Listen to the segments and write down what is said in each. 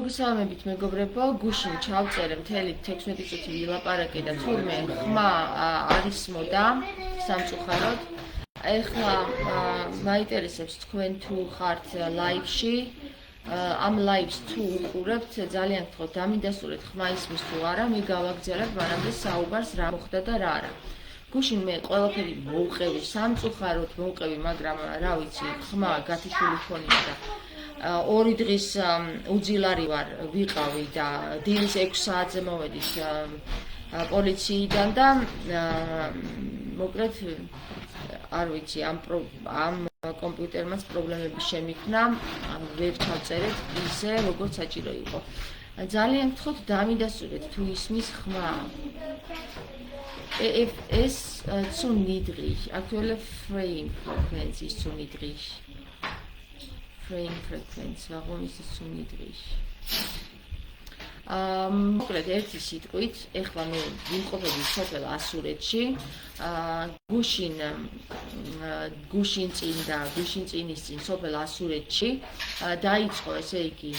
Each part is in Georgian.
მოგესალმებით მეგობრებო, გუშინ ჩავწერე მთელი 16 წუთი ვილაპარაკე და თურმე ხმა არის მოდა სამწუხაროდ. ეხლა მაინტერესებს თქვენ თუ ხართ ლაივში, ამ ლაივს თუ უყურებთ, ძალიან გთხოვთ დამინდასტურეთ ხმა ისმის თუ არა, მე გავაგზავნებ მანამდე საუბარს რა მოხდა და რა არა. გუშინ მე ყველაფერი მოვყევი, სამწუხაროდ მოვყევი, მაგრამ რა ვიცი, ხმა გათიშული ქონია და 2 დღის უძილარი ვარ ვიყავი და დილის 6 საათზე მოვედით პოლიციიდან და მოკლედ არ ვიცი ამ კომპიუტერმაც პრობლემები შემიქმნა, ვერ ჩავწერეთ ისე როგორც საჭირო იყო. ძალიან გთხოვთ დამინდასტურეთ თუ ისმის ხმა. EFS zu niedrig, aktuelle Frame-Frequenz ist zu niedrig. Frame-Frequenz, warum ist es zu niedrig? მოკლედ ერთი სიტყვით, ეხლა მე ვიმყოფები სოფელ ასურეთში, გუშინ წინის წინ სოფელ ასურეთში დაიწყო, ესე იგი,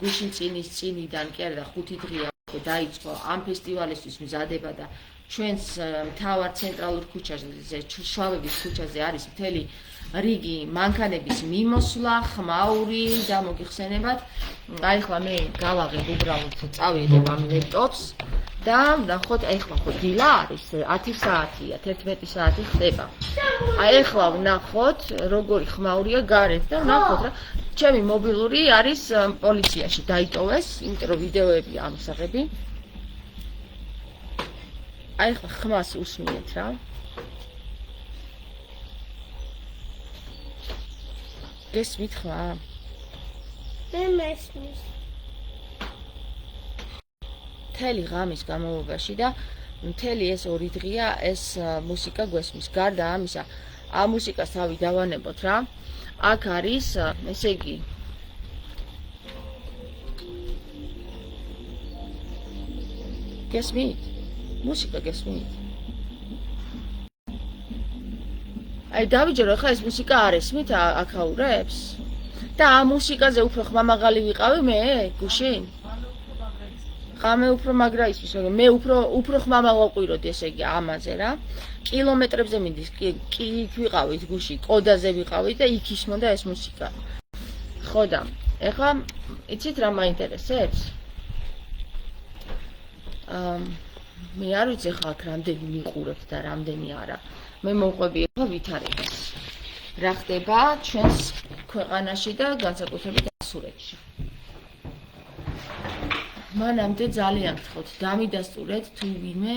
გუშინ წინის წინიდან კი არა და 5 დღეა დაიწყო ამ ფესტივალისთვის მზადება და ჩვენს მთავარ ცენტრალურ ქუჩაზე, შავების ქუჩაზე არის მთელი რიგი მანქანების მიმოსვლა, ხმაური და მოგიხსენებათ. აი ახლა მე გავაღებ უბრალოდ წავიდებ ამ ლეპტოპს და ვნახოთ, ახლა ხო დილა არის 10 საათია, 11 საათი ხდება. აი ახლა ვნახოთ როგორი ხმაურია გარეთ და ვნახოთ რა ჩემი მობილური არის პოლიციაში დაიტოვეს, იმიტომ რომ ვიდეოები ამსაღები. აი ახლა ხმას უსმინეთ რა. გესმით ხმა? მე მესმის. მთელი ღამის განმავლობაში და მთელი ეს 2 დღეა ეს მუსიკა გვესმის. გარდა ამისა, ამ მუსიკას თავი დავანებოთ რა. აქ არის, ესე იგი, გესმით? მუსიკა გესმით? აი დავიჯერო ხა ეს მუსიკა არ ესმით აქაურებს? და ამ მუსიკაზე უფრო ხმამაღალი ვიყავი მე გუშინ? ხამე უფრო მაგრა ისმის, მე უფრო ხმამაღალ ესე იგი ამაზე რა. კილომეტრებზე მიდის, კი ვიყავით გუში, კოდაზე ვიყავით და იქ ისმოდა ეს მუსიკა. ხო და ეხლა იცით რა მაინტერესებს? მე არ ვიცი ხა აქ რამდენი მიყურებთ და რამდენი არა. მე მოვყვები ახლა ვითარებას. რა ხდება ჩვენს ქვეყანაში და განსაკუთრებით ასურეთში. მანამდე ძალიან გთხოვთ დამიდასტურეთ თუ ვინმე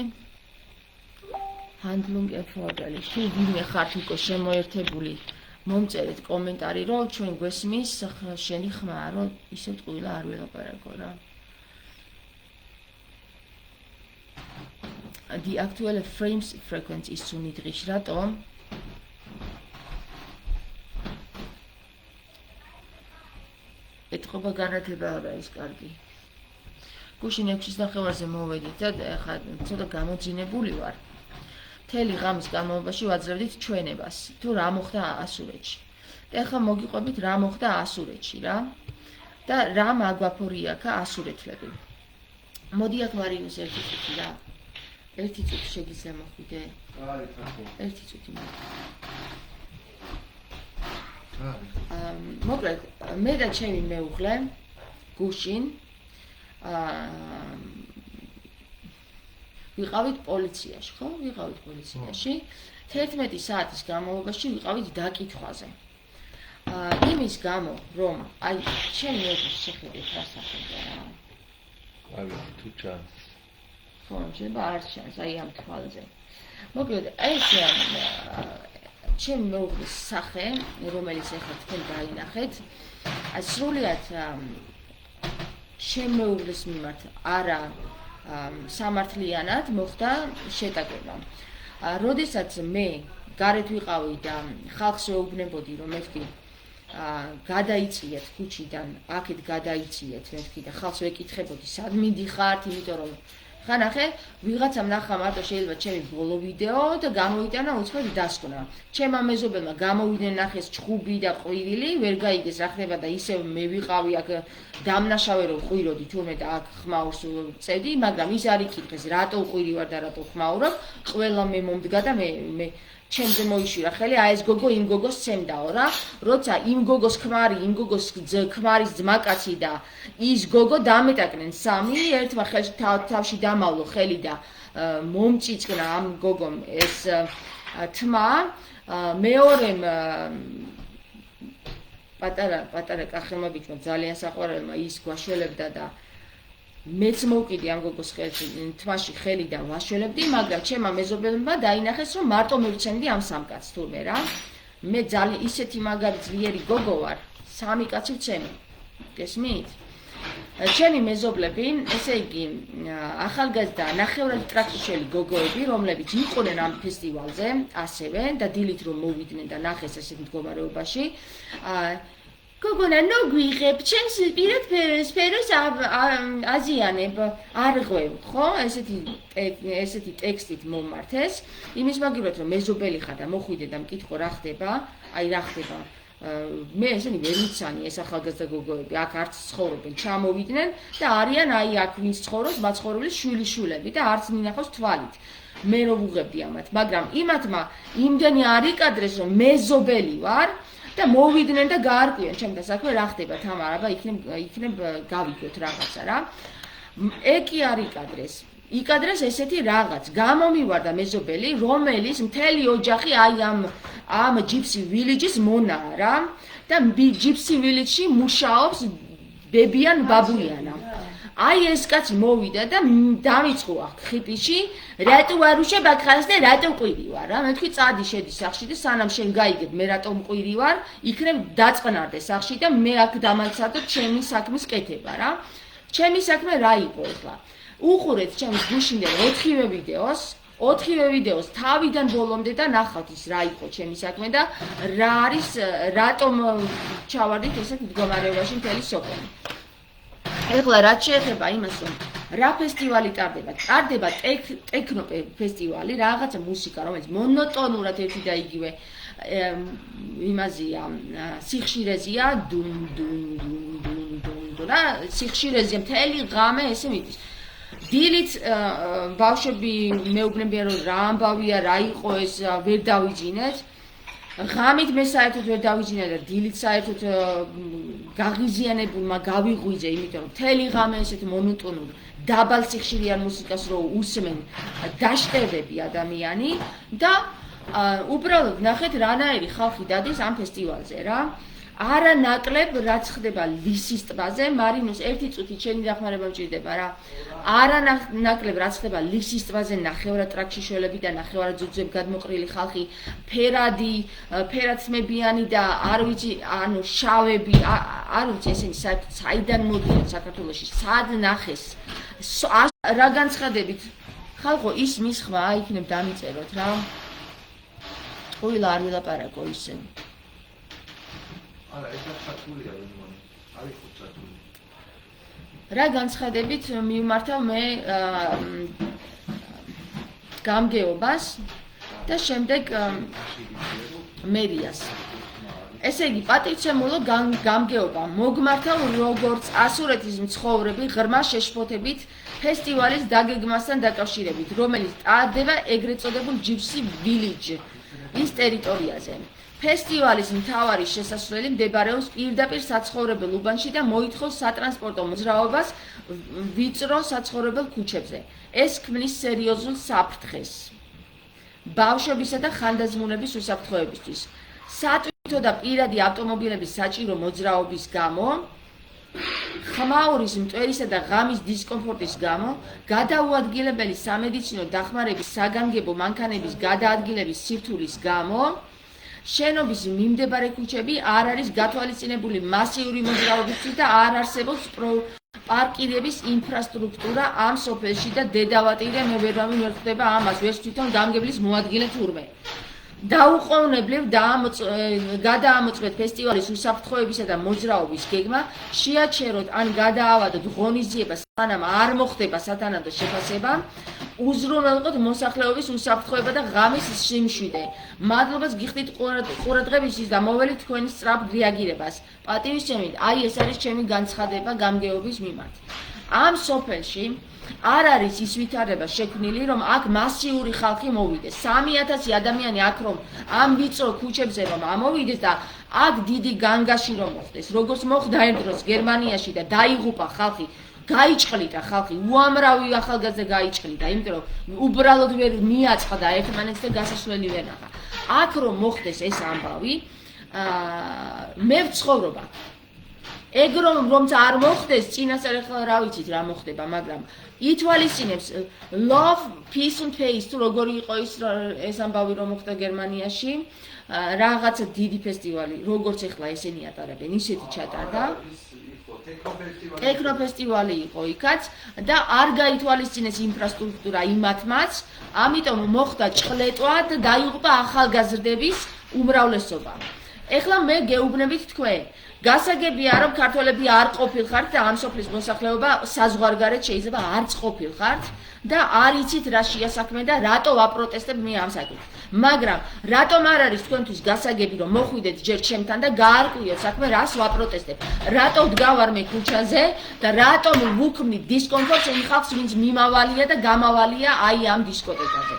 Handlung erforderlich, თუ ვინმე ხართ უკვე შემოერთებული, მომწერეთ კომენტარი, რომ ჩვენ გვესმის შენი ხმა, რომ ისე ტყუილა არ ველაპარაკო რა. Die aktuelle Frame-Frequenz ist zu niedrig, ratom? ეთყობა განათება არა ის კარგი. გუშინ 6-ის ნახევარზე მოვედით და ახლა ცოტა გამოძინებული ვარ. მთელი ღამის განმავლობაში ვაძლევდით ჩვენებას, თუ რა მოხდა ასურეთში. და ახლა მოგიყვებით რა მოხდა ასურეთში რა. და რა მაგვაფორია აქ ასურეთლები. მოდი აქ მარიუს ერთი წუთი რა. ერთი წუთი შეგიძლია მოხვიდე? ერთი წუთი მოკლედ მე და ჩემი მეუღლე გუშინ ვიყავით პოლიციაში, ხო? ვიყავით პოლიციაში. 11 საათის განმავლობაში ვიყავით დაკითხვაზე. იმის გამო, რომ აი ჩემი მეუღლის შეხედეთ რა სახებია რა. აი თუ ჩანს. ხო, შეიძლება არ ჩანს აი ამ თვალზე. მოკლედ ეს ჩემი მეუღლის სახე, რომელიც ახლა თქვენ დაინახეთ, სრულიად ჩემი მეუღლის მიმართ არა სამართლიანად მოხდა შეტაკება. როდესაც მე გარეთ ვიყავი და ხალხს ვეუბნებოდი, რომ მეთქი გადაიწიეთ ქუჩიდან, აქეთ გადაიწიეთ მეთქი და ხალხს ვეკითხებოდი, სად მიდიხართ, იმიტომ რომ ხანახე ვიღაცამ ნახა მარტო შეიძლება ჩემი ბოლო ვიდეო და გამოიტანა უცბად დასკვნა. ჩემმა მეზობელმა გამოვიდნენ ნახეს ჩხუბი და ყვირილი, ვერ გაიგეს რა ხდება და ისევ მე ვიყავი აქ დამნაშავე რომ ყვიროდი თურმე და აქ ხმაურს წედი, მაგრამ ის არ იკითხეს რატო ყვირი ვარ და რატო ხმაურობ, ყველა მე მომდგა და მე ჩემზე მოიშვირა ხელი, აი ეს გოგო იმ გოგოს სცემდაო რა, როცა იმ გოგოს ქმარი, იმ გოგოს ქმარის ძმაკაცი და ის გოგო დამეტაკნენ სამი, ერთმა ხელში თავში დამავლო ხელი და მომწიწკნა ამ გოგომ ეს თმა, მეორემ პატარა კახელმა ბიჭმა ძალიან საყვარელმა ის გვაშველებდა და მეც მოვკიდი ამ გოგოს ხელში თმაში ხელი და ვაშველებდი, მაგრამ ჩემმა მეზობელმა დაინახეს რომ მარტო მივცემდი ამ სამ კაცს თურმე რა. მე ძალიან ისეთი მაგარი ძლიერი გოგო ვარ, სამი კაცი ვცემი. გესმით? ჩემი მეზობლები, ესე იგი, ახალგაზრდა ნახევრად ტრაქტორშელი გოგოები, რომლებიც იყვნენ ამ ფესტივალზე, ასევე და დილით რომ მოვიდნენ და ნახეს ასეთ მდგომარეობაში, გოგონა ნოგვიღებ, ჩემს პირად სფეროს აზიანებ, არღვევ, ხო? ესეთი ტექსტით მომმართეს, იმის მაგივრად რომ მეზობელი ხარ და მოხვიდე და მკითხო რა ხდება, აი რა ხდება. მე ესენი ვერ ვიცანი ეს ახალგაზრდა გოგოები, აქ არც ცხოვრობენ, ჩამოვიდნენ და არიან აი აქ ვინც ცხოვრობს, მაცხოვრებლის შვილიშვილები და არც მინახავს თვალით. მე რო ვუღებდი ამათ, მაგრამ იმათმა იმდენი არ იკადრეს რომ მეზობელი ვარ და მოვიდნენ და გაარკვიენ ჩემთან საქმე რა ხდება თამარ, აბა იქნებ გავიგოთ რაღაცა რა. ეკი არ იკადრეს. იკადრეს ესეთი რაღაც, გამომივარდა მეზობელი, რომელიც მთელი ოჯახი აი ამ ჯიპსი ვილიჯის მონაა რა და ჯიპსი ვილიჯში მუშაობს ბებიან ბაბუიანა. აი ეს კაცი მოვიდა და დამიწყო ხიპიში, რატო არ უშებ აქ ხარს და რატო ყვირი ვარ რა. მე თქვი წადი შედი სახში და სანამ შენ გაიგებ მე რატო მყვირი ვარ, იქნებ დაწყნარდე სახში და მე აქ დამალცადო ჩემი საქმის კეთება რა. ჩემი საქმე რა იყო ახლა? უყურეთ ჩემს გუშინდელ 4-ვე ვიდეოს თავიდან ბოლომდე და ნახავთ ის რა იყო ჩემი საქმე და რა არის რატომ ჩავარდით ესეთ მდგომარეობაში მთელი სოფელი. ეხლა რაც შეეხება იმას რომ რა ფესტივალი ტარდება? ტარდება ტექნო ფესტივალი, რაღაცა მუსიკა, რომელიც მონოტონურად ერთი და იგივე იმაზია, სიხშირეზეა, დუნ და სიხშირეზე მთელი ღამე ესე მიდის. დილით ბავშვები მეუბნებიან რომ რა ამბავია, რა იყო ეს, ვერ დავიძინეთ. ღამით მე საერთოდ ვერ დავიძინე და დილით საერთოდ გაღიზიანებულმა გავიღვიძე, იმიტომ რომ მთელი ღამე ესეთ მონოტონურ დაბალ სიხშირიან მუსიკას რო უსმენ დაშტერდები ადამიანი და უბრალოდ ნახეთ რანაირი ხალხი დადის ამ ფესტივალზე რა. არა ნაკლებ რაც ხდება ლისის ტბაზე, მარინოს ერთი წუთი ჩემი დახმარება მჭირდება რა. არა ნაკლებ რაც ხდება ლისის ტბაზე, ნახევრად ტრაქშიშველები და ნახევრად ძუძებ გადმოყრილი ხალხი, ფერაცმებიანი და არ ვიცი, ანუ შავები, არ ვიცი ესენი საიდან მოდიან საქართველოში, სად ნახეს. რა განცხადებით? ხალხო ის მის ხმა იქნებ დამიწეროთ რა. ყვილა არ ვილაპარაკო ისე. არა, ეს საქმეა რეგიონი. არის ხუთსათული. რა განცხადებით მივმართავ მე გამგეობას და შემდეგ მერიას. ესე იგი, პატივცემულო გამგეობა მოგმართავ როგორც ასურეთის მცხოვრები ღრმა შეშფოთებით ფესტივალის დაგეგმასთან დაკავშირებით, რომელიც ტარდება ეგრეთ წოდებულ ჯიპსი ვილიჯ ის ტერიტორიაზე. ფესტივალის მთავარი შესასვლელი მდებარეობს პირდაპირ საცხოვრებელ უბანში და მოითხოვს სატრანსპორტო მოძრაობას ვიწრო საცხოვრებელ ქუჩებზე. ეს ქმნის სერიოზულ საფრთხეს ბავშვებისა და ხანდაზმულების უსაფრთხოებისთვის. სატვირთო და პირადი ავტომობილების საჭირო მოძრაობის გამო, ხმაურის, მტვერისა და ღამის დისკომფორტის გამო, გადაუადგილებელი სამედიცინო დახმარების საგანგებო მანქანების გადაადგილების სირთულის გამო, შენობის მიმდებარე ქუჩები არ არის გათვალისწინებული მასიური მოძრაობისთვის და არ არსებობს პარკირების ინფრასტრუქტურა ამ სოფელში და დედავატირე მე ვერ ხდება ამას, ვერც თვითონ გამგებლის მოადგილე თურმე. დაუყოვნებლივ გადაამოწმეთ ფესტივალის უსაფრთხოებისა და მოძრაობის გეგმა, შეაჩეროთ ან გადაავადოთ ღონისძიება, სანამ არ მოხდება სათანადო შეფასება, უზრუნველყოთ მოსახლეობის უსაფრთხოება და ღამის სიმშვიდე. მადლობას გიხდით ყურადღებისთვის და მოველით თქვენი სწრაფ რეაგირებას. პატივისცემით, აი ეს არის ჩემი განცხადება გამგეობის მიმართ. ამ სოფელში არ არის ის ვითარება შექმნილი, რომ აქ მასიური ხალხი მოვიდეს. 3000 ადამიანი აქ რომ ამ ვიწრო ქუჩებზე რომ ამოვიდეს და აქ დიდი განგაში რომ მოხდეს, როგორც მოხდა ერთ დროს გერმანიაში და დაიღუპა ხალხი, გაიჭყლიტა ხალხი, უამრავი ახალგაზრდა გაიჭყლიტა, იმიტომ რომ უბრალოდ ვერ მიაწყდა ერთმანეთს და გასასვლელი ვერ ნახა. აქ რომ მოხდეს ეს ამბავი, მე ვცხოვრობ აქ. ეგ რომც არ მოხდეს, წინასწარ ახლა რა ვიცით რა მოხდება, მაგრამ ითვალისწინებს love, peace and pace თუ როგორი იყო ეს ამბავი რომ მოხდა გერმანიაში, რაღაცა დიდი ფესტივალი, როგორც ახლა ესენი ატარებენ, ისეთი ჩატარდა. ტექნოფესტივალი იყო იქაც და არ გაითვალისწინეს ინფრასტრუქტურა იმათმაც, ამიტომ მოხდა ჭყლეტვა და დაიღუპა ახალგაზრდების უმრავლესობა. ეხლა მე გეუბნებით თქვენ, გასაგებია რომ ქართველები არ ყოფილხართ და ამ სოფლის მოსახლეობა საზღვარგარეთ შეიძლება არც ყოფილხართ და არ იცით რა შეასაქმე და რატო ვაპროტესტებ მე ამ საკითხს. მაგრამ რატომ არ არის თქვენთვის გასაგები რომ მოხვიდეთ ჯერ ჩემთან და გაარკვიოთ საქმე რას ვაპროტესტებ. რატო დგავარ მე ქუჩაზე და რატომ ვუქმნით დისკომფორტს იმ ხალხს ვინც მიმავალია და გამავალია აი ამ დისკოტეკაზე.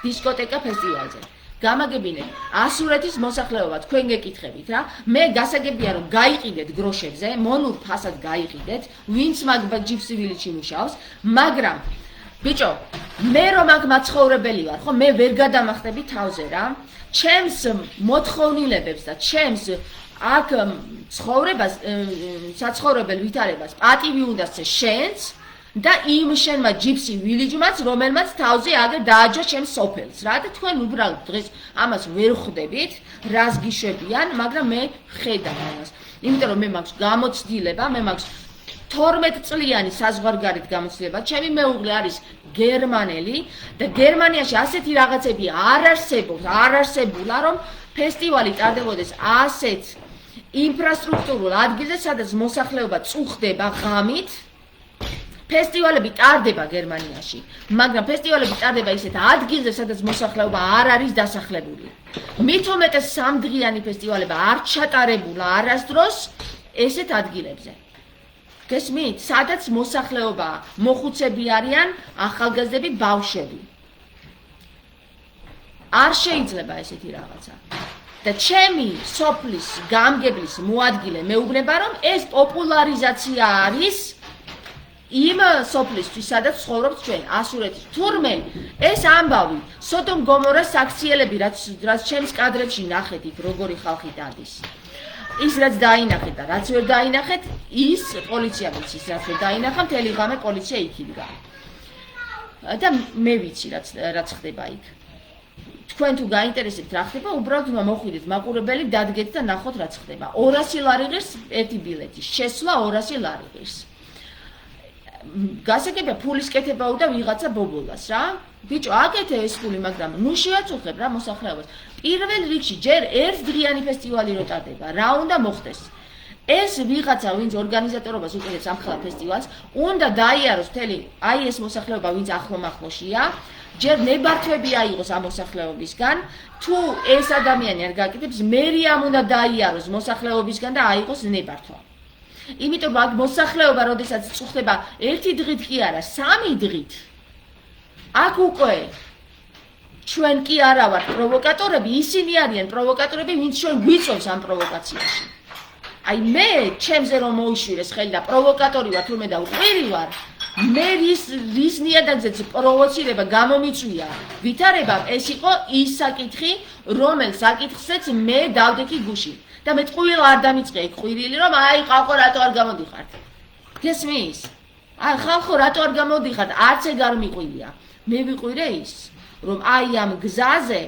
დისკოტეკა ფესტივალზე. გამაგებინეთ, ასურეთის მოსახლეობა თქვენ გეკითხებით რა, მე გასაგებია რომ გაიყიდეთ გროშებზე, მონურ ფასად გაიყიდეთ, ვინც მაგ ჯიპსი ვილიჩი მუშაობს, მაგრამ ბიჭო, მე რომ აქ მაცხოვრებელი ვარ, ხო, მე ვერ გადამახტები თავზე რა, ჩემს მოთხოვნილებებს და ჩემს აქ ცხოვრებას, საცხოვრებელ ვითარებას პატივი უნდა წე შენს და იმ შენმა ჯიპსი ვილიჯმაც, რომელმაც თავზე აგერ დააჯა ჩემს სოფელს რა და თქვენ უბრალოდ დღეს ამას ვერ ხვდებით, რას გიშვებიან, მაგრამ მე ხედავ ამას. იმიტომ რომ მე მაქვს გამოცდილება, მე მაქვს 12 წლიანი საზღვარგარეთ გამოცდილება, ჩემი მეუღლე არის გერმანელი და გერმანიაში ასეთი რაღაცები არ არსებულა, რომ ფესტივალი ტარდებოდეს ასეთ ინფრასტრუქტურულ ადგილზე, სადაც მოსახლეობა წუხდება ღამით. ფესტივალები ტარდება გერმანიაში, მაგრამ ფესტივალები ტარდება ისეთ ადგილზე, სადაც მოსახლეობა არ არის დასახლებული. მით უმეტეს სამდღიანი ფესტივალება არ ჩატარებულა არასდროს ესეთ ადგილებზე. გესმით, სადაც მოსახლეობა მოხუცები არიან, ახალგაზრდები, ბავშვები. არ შეიძლება ესეთი რაღაცა. და ჩემი სოფლის გამგებლის მოადგილე მეუბნება, რომ ეს პოპულარიზაცია არის იმ სოფლისთვის, სადაც ცხოვრობთ ჩვენ, ასურეთის. თურმე ეს ამბავი, სოდომ გომორას საქციელები, რაც ჩემს კადრებში ნახეთ იქ როგორი ხალხი დადის. ის რაც დაინახეთ და რაც ვერ დაინახეთ, ის პოლიცია ვიცის, რაც ვერ დაინახა, მთელი ღამე პოლიცია იქ იდგა. და მე ვიცი რაც ხდება იქ. თქვენ თუ გაინტერესებთ რა ხდება, უბრალოდ უნდა მოხვიდეთ მაყურებელი, დადგეთ და ნახოთ რაც ხდება. 200 ლარი ღირს ერთი ბილეთი, შესვლა 200 ლარი ღირს. გასაგებია ფულის კეთება უნდა ვიღაცა ბობოლას რა. ბიჭო, აკეთე ეს ფული, მაგრამ ნუ შეაწუხებ რა მოსახლეობას. პირველ რიგში ჯერ ერთდღიანი ფესტივალი რო ტარდება, რა უნდა მოხდეს? ეს ვიღაცა, ვინც ორგანიზატორობას უყურებს ამ ხალხ ფესტივალს, უნდა დაიაროს მთელი აი ეს მოსახლეობა, ვინც ახლომახლოშია, ჯერ ნებართვები აიღოს ამ მოსახლეობისგან, თუ ეს ადამიანი არ გაკეთებს, მერია უნდა დაიაროს მოსახლეობისგან და აიღოს ნებართვა. იმიტომ რომ მოსახლეობა როდესაც წუხდება ერთი დღით კი არა, 3 დღით. აქ უკვე ჩვენ კი არა ვართ პროვოკატორები, ისინი არიან პროვოკატორები, ვინც ჩვენ გვიწევს ამ პროვოკაციაში. აი მე ჩემზე რომ მოიშვირეს ხელი და პროვოკატორი ვარ თურმე და უყვირი ვარ, მე რის ნიადაგზეც პროვოცირება გამომიწვია ვითარებამ, ეს იყო ის საკითხი, რომელ საკითხზეც მე დავდექი გუში. და მე ტყუილ არ დამიწყე იქ ყვირილი, რომ აი ხალხო რატო არ გამოდიხართ. გესმის? აი ხალხო რატო არ გამოდიხართ? არც ეგ არ მიყვირია. მე ვიყვირე ის, რომ აი ამ გზაზე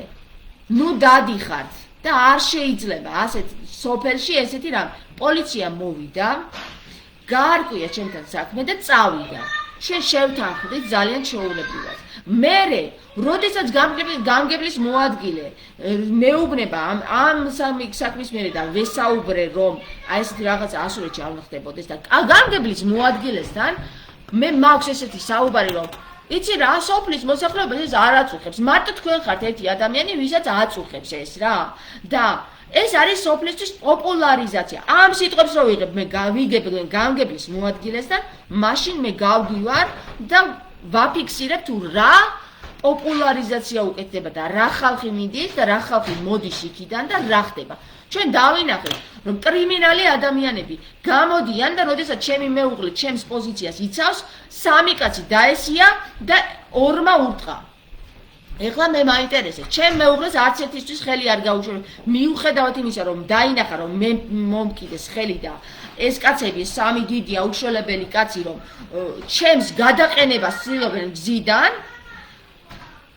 ნუ დადიხართ და არ შეიძლება ასეთ სოფელში ესეთი რამ. პოლიცია მოვიდა, გაარკვია ჩემთან საქმე და წავიდა. ჩვენ შევთანხმდით ძალიან ჩვეულებრივად. მერე, როდესაც გამგებლის მოადგილე მეუბნება ამ საქმის მერე და ვესაუბრე რომ აი ესეთი რაღაცა ასურეთში არ ხდებოდეს და გამგებლის მოადგილესთან მე მაქვს ესეთი საუბარი რომ იცი რა, სოფლის მოსახლეობას ეს არ აწუხებს. მარტო თქვენ ხართ ერთი ადამიანი, ვისაც აწუხებს ეს რა. და ეს არის სოფლისთვის პოპულარიზაცია. ამ სიტყვებს რო ვიღებ, მე გავიგებ გამგებლის მოადგილესთან, მაშინ მე გავდივარ და ვაფიქსირებ თუ რა პოპულარიზაცია უკეთდება და რა ხალხი მიდის და რა ხალხი მოდის იქიდან და რა ხდება. ჩვენ დავინახეთ, რომ კრიმინალი ადამიანები გამოდიან და როდესაც ჩემი მეუღლე ჩემს პოზიციას იცავს, სამი კაცი დაესია და ორმა ურტყა. ეხლა მე მაინტერესებს, ჩემ მეუღლეს არც ერთისთვის ხელი არ გაუშვებ. მიუხედავად იმისა, რომ დაინახა, რომ მე მომკიდეს ხელი და ეს კაცები, სამი დიდია უშველებელი კაცი, რომ ჩემს გადაყენებას ცდილობენ გზიდან,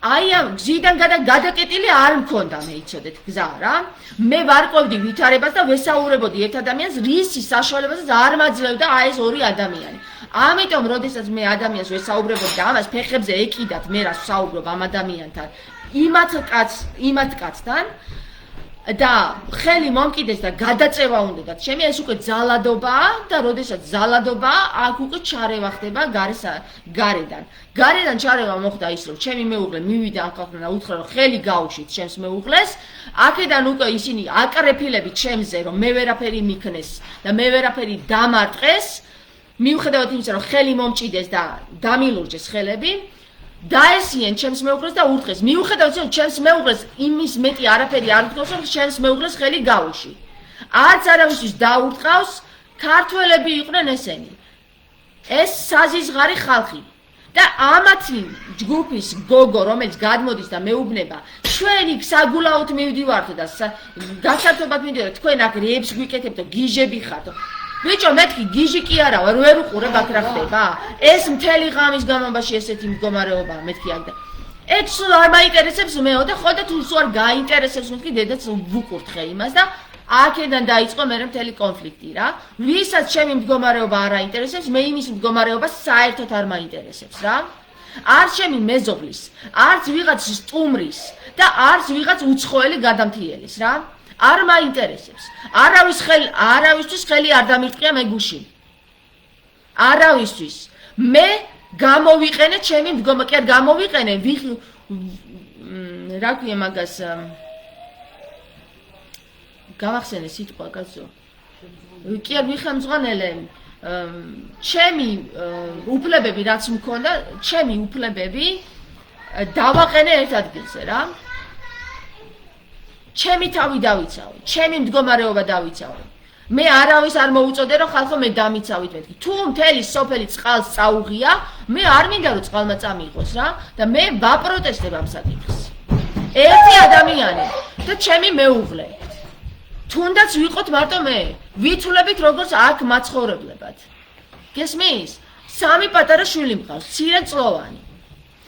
აი ამ გზიდან გადაკეტილი არ მქონდა მე იცოდეთ გზა რა. მე ვარკვევდი ვითარებას და ვესაუბრებოდი ერთ ადამიანს, რისი საშუალებასაც არ მაძლევდა აი ეს ორი ადამიანი. ამიტომ, როდესაც მე ადამიანს ვესაუბრებოდი და ამას ფეხებზე ეკიდათ მე რას ვსაუბრობ ამ ადამიანთან, იმათ კაცთან და ხელი მომკიდეს და გადაწევა უნდათ. ჩემი ეს უკვე ძალადობაა და როდესაც ძალადობაა, აქ უკვე ჩარევა ხდება გარედან. გარედან ჩარევა მოხდა ის, რომ ჩემი მეუღლე მივიდა ამ ხალხთან და უთხრა, რომ ხელი გაუშვით ჩემს მეუღლეს. აქედან უკვე ისინი აკრეფილებით ჩემზე, რომ მე ვერაფერი მიქნეს და მე ვერაფერი დამარტყეს. მიუხედავად იმისა, რომ ხელი მომჭიდეს და დამილურჯეს ხელები, დაესიენ ჩემს მეუღლეს და ურტყეს. მიუხედავად იმისა, რომ ჩემს მეუღლეს იმის მეტი არაფერი არ უთქვას, რომ ჩემს მეუღლეს ხელი გაუში. არც არავისთვის დაურტყავს, ქართველები იყვნენ ესენი. ეს საზიზღარი ხალხი. და ამათი ჯგუფის გოგო, რომელიც გადმოდის და მეუბნება, ჩვენ იქ საგულაოდ მივდივართ და გასართობად მივდივართ, თქვენ აქ რეებს გვიკეთებთ, გიჟები ხართ. ბიჭო, მეთქი გიჟი კი არა ვარ, ვერ უყურებ აქ რა ხდება. ეს მთელი ღამის განმავლობაში ესეთი მდგომარეობაა მეთქი აქ და ეს სულ არ მაინტერესებს მეო და ხო და თუ სულ არ გაინტერესებს მეთქი დედაც ვუყურთხე იმას და აქედან დაიწყო მე მთელი კონფლიქტი რა. ვისაც ჩემი მდგომარეობა არ აინტერესებს, მე იმის მდგომარეობა საერთოდ არ მაინტერესებს რა. არც ჩემი მეზობლის, არც ვიღაც სტუმრის და არც ვიღაც უცხოელი გადამთიელის რა. არ მაინტერესებს. არავისთვის ხელი არ დამირტყია მე გუშინ. არავისთვის. მე გამოვიყენე ჩემი მდგომარეობა, კი არ გამოვიყენე, რა ქვია მაგას გავახსენე სიტყვა კაცო. კი არ ვიხემძღვანელე ჩემი უფლებები რაც მქონდა, ჩემი უფლებები დავაყენე ერთ ადგილზე რა. ჩემი თავი დავიცავე, ჩემი მდგომარეობა დავიცავე. მე არავის არ მოუწოდე რომ ხალხო მე დამიცავით მეთქი. თუ მთელი სოფელი წყალს წაუღია, მე არ მინდა რომ წყალმა წამიღოს რა და მე ვაპროტესტებ ამ საკითხს. ერთი ადამიანი და ჩემი მეუღლე. თუნდაც ვიყოთ მარტო მე, ვითვლებით როგორც აქ მაცხოვრებლებად. გესმის? სამი პატარა შვილი მყავს, მცირე წლოვანი.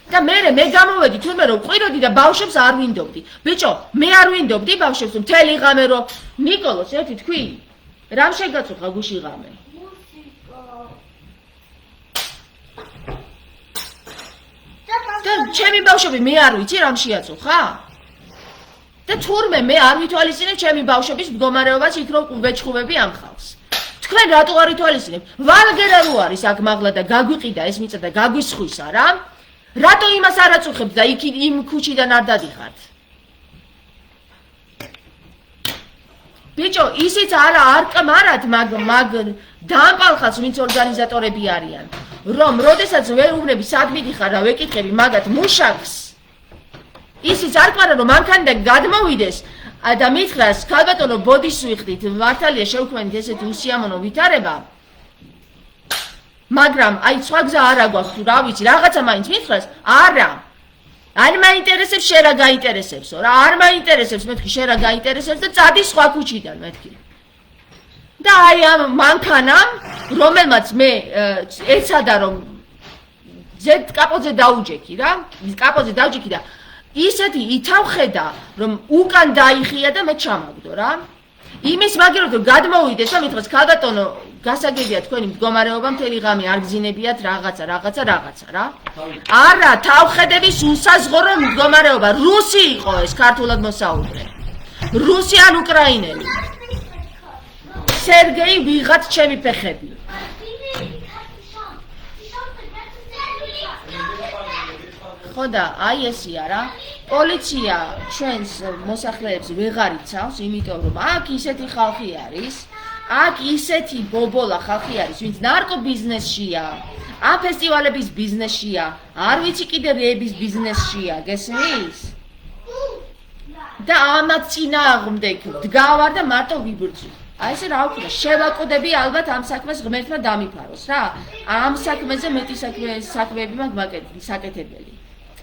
და მე გამოვედი თურმე რომ ყვიროდი და ბავშვებს არ ვინდობდი. ბიჭო, მე არ ვინდობდი ბავშვებს, მთელი ღამე რომ ნიკოლოს ერთი თქვი, რამ შეგაწუხა გუში ღამე? და ჩემი ბავშვები მე არ ვიცი რამ შეაწუხა? და თურმე მე არ ვითვალისწინებ ჩემი ბავშვების მდგომარეობას იქ რომ ვეჩხუბები ამ ხალხს. თქვენ რატო არ ვითვალისწინებ? ვალგერა რო არის აქ მაღლა და გაგვიყიდა ეს მიწა და გაგვისხვისა რა? რატო იმას არ აწუხებთ და იქ იმ ქუჩიდან არ დადიხართ? ბიჭო, ისიც არ კმარად მაგ დამპალხას ვინც ორგანიზატორები არიან, რომ როდესაც ვერ უვნები სად მიდიხარ და ვეკითხები მაგათ მუშაკს, ისიც არ კმარა რომ მანქანიდან გადმოვიდეს და მითხრას, ქალბატონო ბოდის ვიხდით, მართალია შევქმნით ესეთი უსიამოვნო ვითარება, მაგრამ აი სხვა გზა არ აგვაქვს თუ რა ვიცი, რაღაცა მაინც მითხრას, არა. არ მაინტერესებს შენ რა გაინტერესებსო რა, არ მაინტერესებს მეთქი შენ რა გაინტერესებს და წადი სხვა ქუჩიდან მეთქი. და აი ამ მანქანამ, რომელმაც მე ეცადა რომ კაპოზე დაუჯექი რა, კაპოზე დაუჯექი და ისეთი ითავხედა რომ უკან დაიხია და მე ჩამაგდო რა. იმის მაგერად რომ გადმოვიდეს და მითხრას ქალბატონო გასაგებია თქვენი მდგომარეობა მთელი ღამე არ გძინებიათ რაღაცა რა. არა, თავხედების უსაზღურო მდგომარეობა. რუსი იყო ეს ქართულად მოსაუბრე. რუსი ან უკრაინელი. სერგეი ვიღაც ჩემი ფეხები. ხო და აი ესია რა. პოლიცია ჩვენს მოსახლეებს ვეღარ იცავს, იმიტომ რომ აქ ისეთი ხალხი არის, აქ ისეთი ბობოლა ხალხი არის, ვინც ნარკობიზნესშია, ფესტივალების ბიზნესშია, არ ვიცი კიდე რეების ბიზნესშია, გესმის? და ამათ წინააღმდეგ დგავარ და მარტო ვიბრძვი. აი ესე რა ვქნა, შევაკოდები ალბათ ამ საქმეს ღმერთმა დამიფაროს რა. ამ საქმეზე მეტი საქმეები მაქვს საკეთებელი.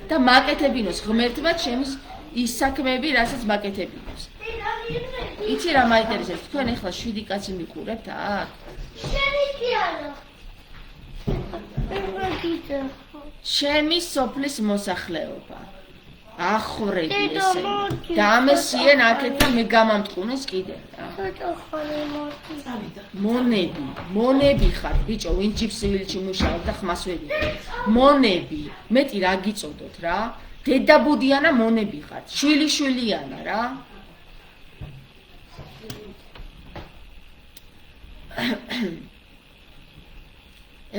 და მაკეთებინოს ღმერთმა ჩემს ის საქმეები, რასაც მაკეთებინოს. იცი რა მაინტერესებს, თქვენ ახლა 7 კაცი მიყურებთ აქ? შენი კი არა. ჩემი სოფლის მოსახლეობა. ახრები ესე. დამესიენ აქეთ და მე გამამტყუნეს კიდე რა. მონები ხართ ბიჭო, ვინ ჯიფსივილში მუშაობ და ხმას ვედი. მონები, მეტი რა გიწოდოთ რა? დედაბუდიანა მონები ხართ, შვილი-შვილიანა რა.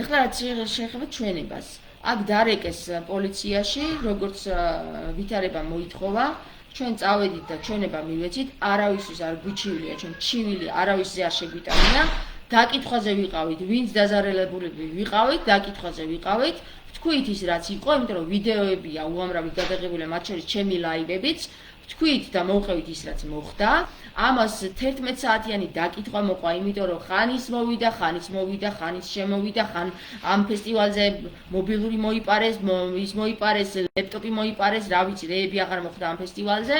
ეხლა რაც შეეხება ჩვენებას. აქ დარეკეს პოლიციაში, როგორც ვითარება მოითხოვა, ჩვენ წავედით და ჩვენება მივეცით, არავისთვის არ გვიჩივლია, ჩვენ ჩივილი არავისზე არ შეგვიტანია, დაკითხვაზე ვიყავით, ვინც დაზარალებული ვიყავით, დაკითხვაზე ვიყავით, ვთქვით ის რაც იყო, იმიტომ რომ ვიდეოებია უამრავი გადაღებულია, მათ შორის ჩემი ლაივებიც, ვთქვით და მოვყევით ის რაც მოხდა. ამას 11 საათიანი დაკითხვა მოყვა, იმიტომ რომ ხანის მოვიდა, ხანის შემოვიდა, ხან ამ ფესტივალზე მობილური მოიპარეს, ის მოიპარეს, ლეპტოპი მოიპარეს, რა ვიცი, რეები აღარ მოხდა ამ ფესტივალზე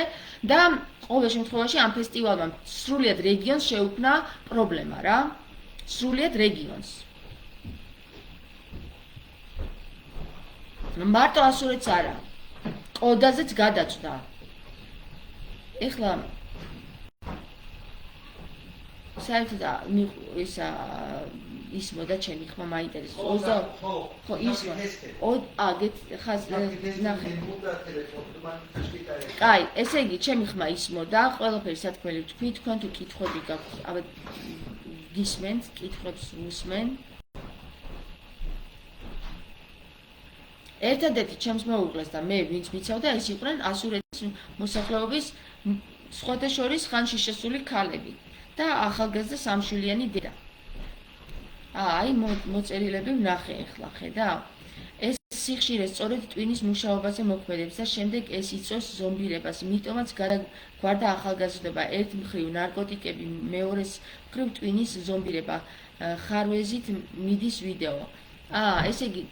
და ყოველ შემთხვევაში ამ ფესტივალმა სრულიად რეგიონს შეუქმნა პრობლემა რა. სრულიად რეგიონს. მარტო ასურეთს არა. ყოდაზეც გადაწვდა. ეხლა საერთოდ ისმოდა ჩემი ხმა მაინტერესებს. ხო, ისმა. ნახე. კაი, ესე იგი, ჩემი ხმა ისმოდა, ყველაფერი სათქმელი ვთქვი, თქვენ თუ კითხვები გაქვთ, აბა გისმენთ, კითხვებს უსმენ. ერთადერთი ჩემს მოუკლეს და მე ვინც მიცავდა, ეს იყვნენ ასურეთის მოსახლეობის სხვათა შორის ხანში შესული ქალები. და ახალგაზრდა სამშვილიანი დედა. აი მოწერილები ვნახე ახლა, ხედავ? ეს სიხშირე სწორედ ტვინის მუშაობაზე მოქმედებს და შემდეგ ეს იწვევს ზომბირებას, იმიტომაც გვარდა ახალგაზრდობა, ერთ მხრივ ნარკოტიკები, მეორეს მხრივ ტვინის ზომბირება. ხარვეზით მიდის ვიდეო. ესე იგი,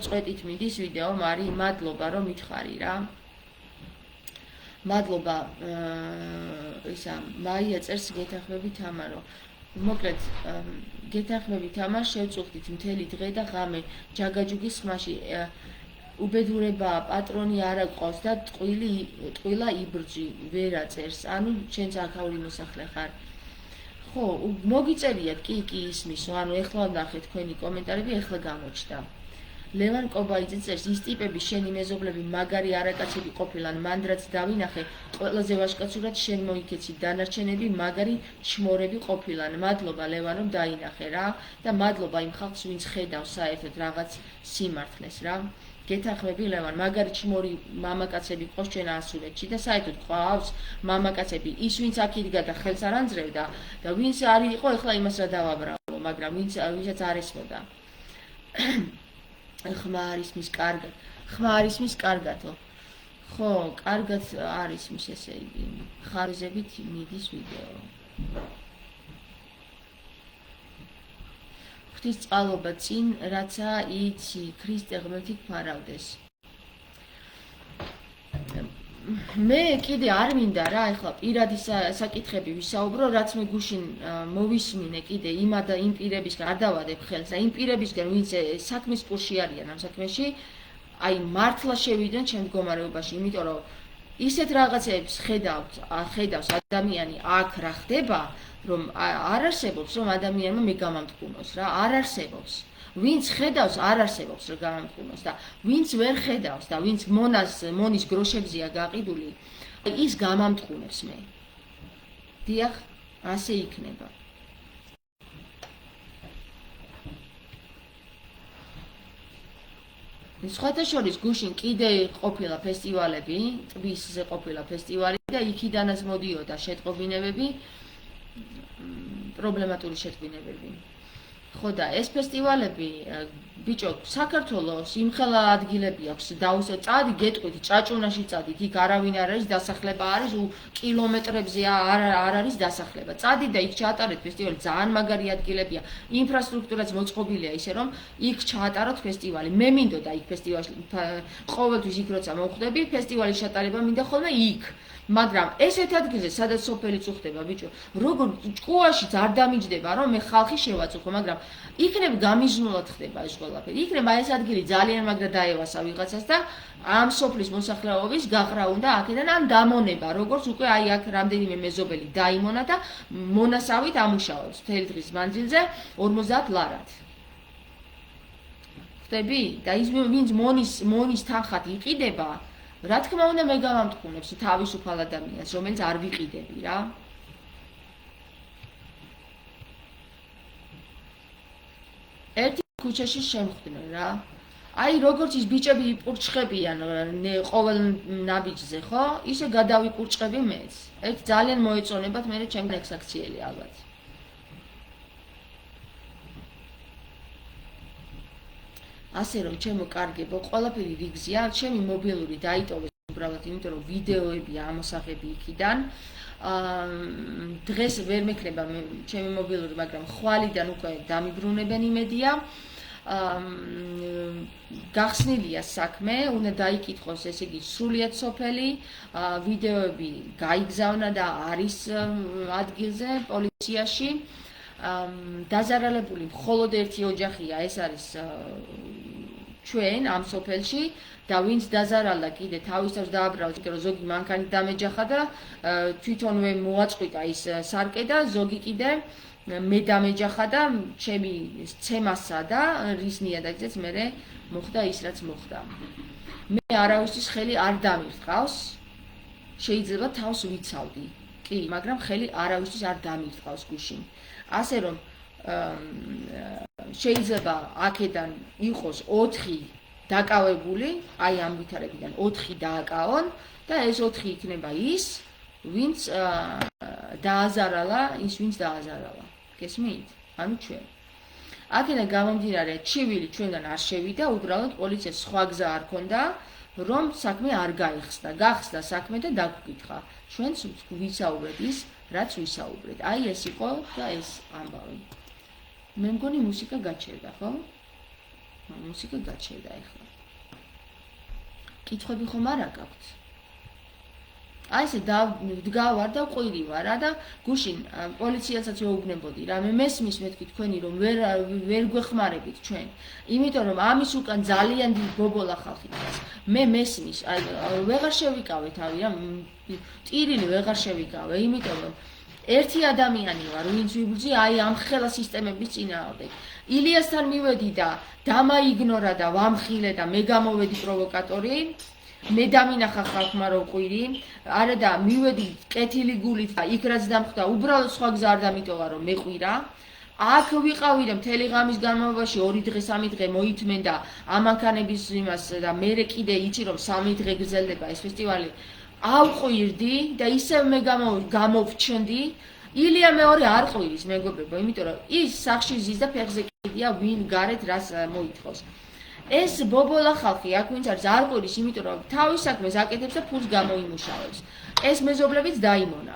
წვეტით მიდის ვიდეო, მარი, მადლობა რომ მითხარი რა. მადლობა ისა მაია წერს გეთანხმები თამარო. მოკლედ გეთანხმები თამარ შევწუხდით მთელი დღე და ღამე ჯაგაჯუგის ხმაში უბედურება პატრონი არ აყავს და ტყილა იბრძი ვერა წერს. ანუ ჩვენც აქაური მოსახლე ხარ. ხო, მოგიწერიათ კი ისმისო, ანუ ეხლა ვნახეთ თქვენი კომენტარები, ეხლა გამოჩნდა. ლევან კობაიძე წერს, ის ტიპები შენი მეზობლები მაგარი არაკაცები ყოფილან, მანდრაც დავინახე, ყველაზე ვაჟკაცურად შენ მოიქეცი, დანარჩენები მაგარი ჩმორები ყოფილან. მადლობა ლევან რომ დაინახე რა და მადლობა იმ ხალხს ვინც ხედავს საერთოდ რაღაც სიმართლეს რა. გეთანხმები ლევან, მაგარი ჩმორი მამაკაცები ყავს ჩვენ ასურეთში და საერთოდ ყავს მამაკაცები, ის ვინც აქ იდგა და ხელს არ ანძრევდა და ვინც არ იყო, ეხლა იმას რა დავაბრალო, მაგრამ ვინცაც არ ესმოდა. ხმა არის მის კარგად. ხმა არის მის კარგათო. ხო, კარგად არის მის ესე იგი. ხარიზებით მიდის ვიდეო. ღვთის წყალობა წინ, რაცა იცი, ქრისტე ღმერთი გფარავდეს. მე კიდე არ მინდა რა, ეხლა პირადი საკითხები ვისაუბრო, რაც მე გუშინ მოვისმინე კიდე იმ პირებისგან არ დავადებ ხელს, იმ პირებისგან ვინც საქმის პურში არიან ამ საქმეში, აი მართლა შევიდნენ ჩემ მდგომარეობაში, იმიტომ რომ ისეთ რაღაცებს ხედავს ადამიანი აქ რა ხდება რომ არ არსებობს რომ ადამიანმა მე გამამტყუნოს რა, არ არსებობს. ვინც ხედავს, არ არსებობს რომ გამამტყუნოს და ვინც ვერ ხედავს და ვინც მონის გროშებზეა გაყიდული, ის გამამტყუნებს მე. დიახ, ასე იქნება. სხვათა შორის გუშინ კიდე ყოფილა ფესტივალები, ტბისზე ყოფილა ფესტივალი და იქიდანაც მოდიოდა შეტყობინებები, პრობლემატური შეტყობინებები. ხო და ეს ფესტივალები ბიჭო საქართველოს იმხელა ადგილები აქვს დაუსო წადი გეტყვით ჭაჭუნაში წადით იქ არავინ არ არის დასახლება არის კილომეტრებზე არ არის დასახლება წადი და იქ ჩაატარეთ ფესტივალი ძალიან მაგარი ადგილებია ინფრასტრუქტურაც მოწყობილია ისე რომ იქ ჩაატაროთ ფესტივალი მე მინდოდა იქ ფესტივალში ყოველთვის იქ როცა მოვხვდები ფესტივალის ჩატარება მინდა ხოლმე იქ მაგრამ ესეთ ადგილზე სადაც სოფელი წუხდება ბიჭო როგორ ჭკუაშიც არ დამიჯდება რომ მე ხალხი შევაწუხო მაგრამ იქნებ გამიზნულად ხდება ეს ყველაფერი იქნება ეს ადგილი ძალიან მაგრა დაევასა ვიღაცას და ამ სოფლის მოსახლეობის გაყრა უნდა აქედან ან დამონება როგორც უკვე აი აქ რამდენიმე მეზობელი დაიმონა და მონასავით ამუშავებს მთელი დღის მანძილზე 50 ლარად ხდები და ის ვინც მონის თანხად იყიდება რა თქმა უნდა მე გამამტყუნებს თავისუფალ ადამიანს რომელიც არ ვიყიდები რა ერთი ქუჩაში შემხვდნენ რა აი როგორც ის ბიჭები იპურჩხებიან ყოველ ნაბიჯზე ხო ისე გადავიპურჩხები მეც ერთ ძალიან მოეწონებათ მე ჩემი ექსაქციელი ალბათ ასე რომ ჩემო კარგებო ყველაფერი რიგზია ჩემი მობილური დაიტოვეს უბრალოდ იმიტომ რომ ვიდეოები ამოსაღები იქიდან დღეს ვერ მექნება ჩემი მობილური მაგრამ ხვალიდან უკვე დამიბრუნებენ იმედია გახსნილია საქმე უნდა დაიკითხოს ესე იგი სრულიად სოფელი ვიდეოები გაიგზავნა და არის ადგილზე პოლიციაში დაზარალებული მხოლოდ ერთი ოჯახია ეს არის ჩვენ ამ სოფელში და ვინც დაზარალდა კიდე თავის თავს დააბრალა იმიტომ რომ ზოგი მანქანით დამეჯახა და თვითონვე მოაწყვიტა ის სარკე და ზოგი კიდე მე დამეჯახა და ჩემი ცემასა და რის ნიადაგზეც მე მოხდა ის რაც მოხდა მე არავისთვის ხელი არ დამირთყავს შეიძლება თავს ვიცავდი კი მაგრამ ხელი არავისთვის არ დამირთყავს გუშინ ასე რომ შეიძლება აქედან იყოს 4 დაკავებული, აი ამ ვითარებიდან 4 დააკავონ და ეს 4 იქნება ის, ვინც დააზარალა, ის ვინც დააზარალა. გესმით? ანუ ჩვენ. აქედან გამომდინარე, ჩივილი ჩვენგან არ შევიდა, უბრალოდ პოლიციას სხვა გზა არ ქონდა, რომ საქმე არ გაიხსნა. გახსნა საქმე და დაგვიკითხა. ჩვენც ვისაუბრეთ ის, რაც ვისაუბრეთ. აი ეს იყო და ეს ამბავი. მე მგონი მუსიკა გაჩერდა, ხო? მუსიკა გაჩერდა ახლა. კითხვები ხომ არ გაქვთ? აი ესე დგავარ და ყვირივარ რა და გუშინ პოლიციასაც ვეუბნებოდი რა მე მესმის მეთქვი თქვენი რომ ვერ გვეხმარებით ჩვენ. იმიტომ რომ ამის უკან ძალიან დიდი ბობოლა ხალხი დგას. მე მესმის ვეღარ შევიკავე თავი რა ტირილი ვეღარ შევიკავე იმიტომ რომ ერთი ადამიანი ვარ, ვინც ვიბრძი აი ამ ხელა სისტემების წინააღმდეგ. ილიასთან მივედი და დამაიგნორა და ვამხილე და მე გამოვედი პროვოკატორი. მე დამინახა ხალხმა რო ყვირი, არა და მივედი კეთილი გულით და იქ რაც დამხვდა, უბრალოდ სხვა გზა არ დამიტოვა რომ მეყვირა. აქ ვიყავი და მთელი ღამის განმავლობაში 2 დღე 3 დღე მოითმენ და ამანქანების იმას და მე კიდე იცი რომ 3 დღე გრძელდება ეს ფესტივალი. ავყვირდი და ისევ მე გამოვჩნდი ილია მეორე არ ყვირის მეგობრებო იმიტომ რომ ის სახში ზის და ფეხზე კიდია ვინ გარეთ რას მოითხოვს ეს ბობოლა ხალხი აქ ვინც არის არ ყვირის იმიტომ რომ თავის საქმეს აკეთებს და ფულს გამოიმუშავებს ეს მეზობლებიც დაიმონა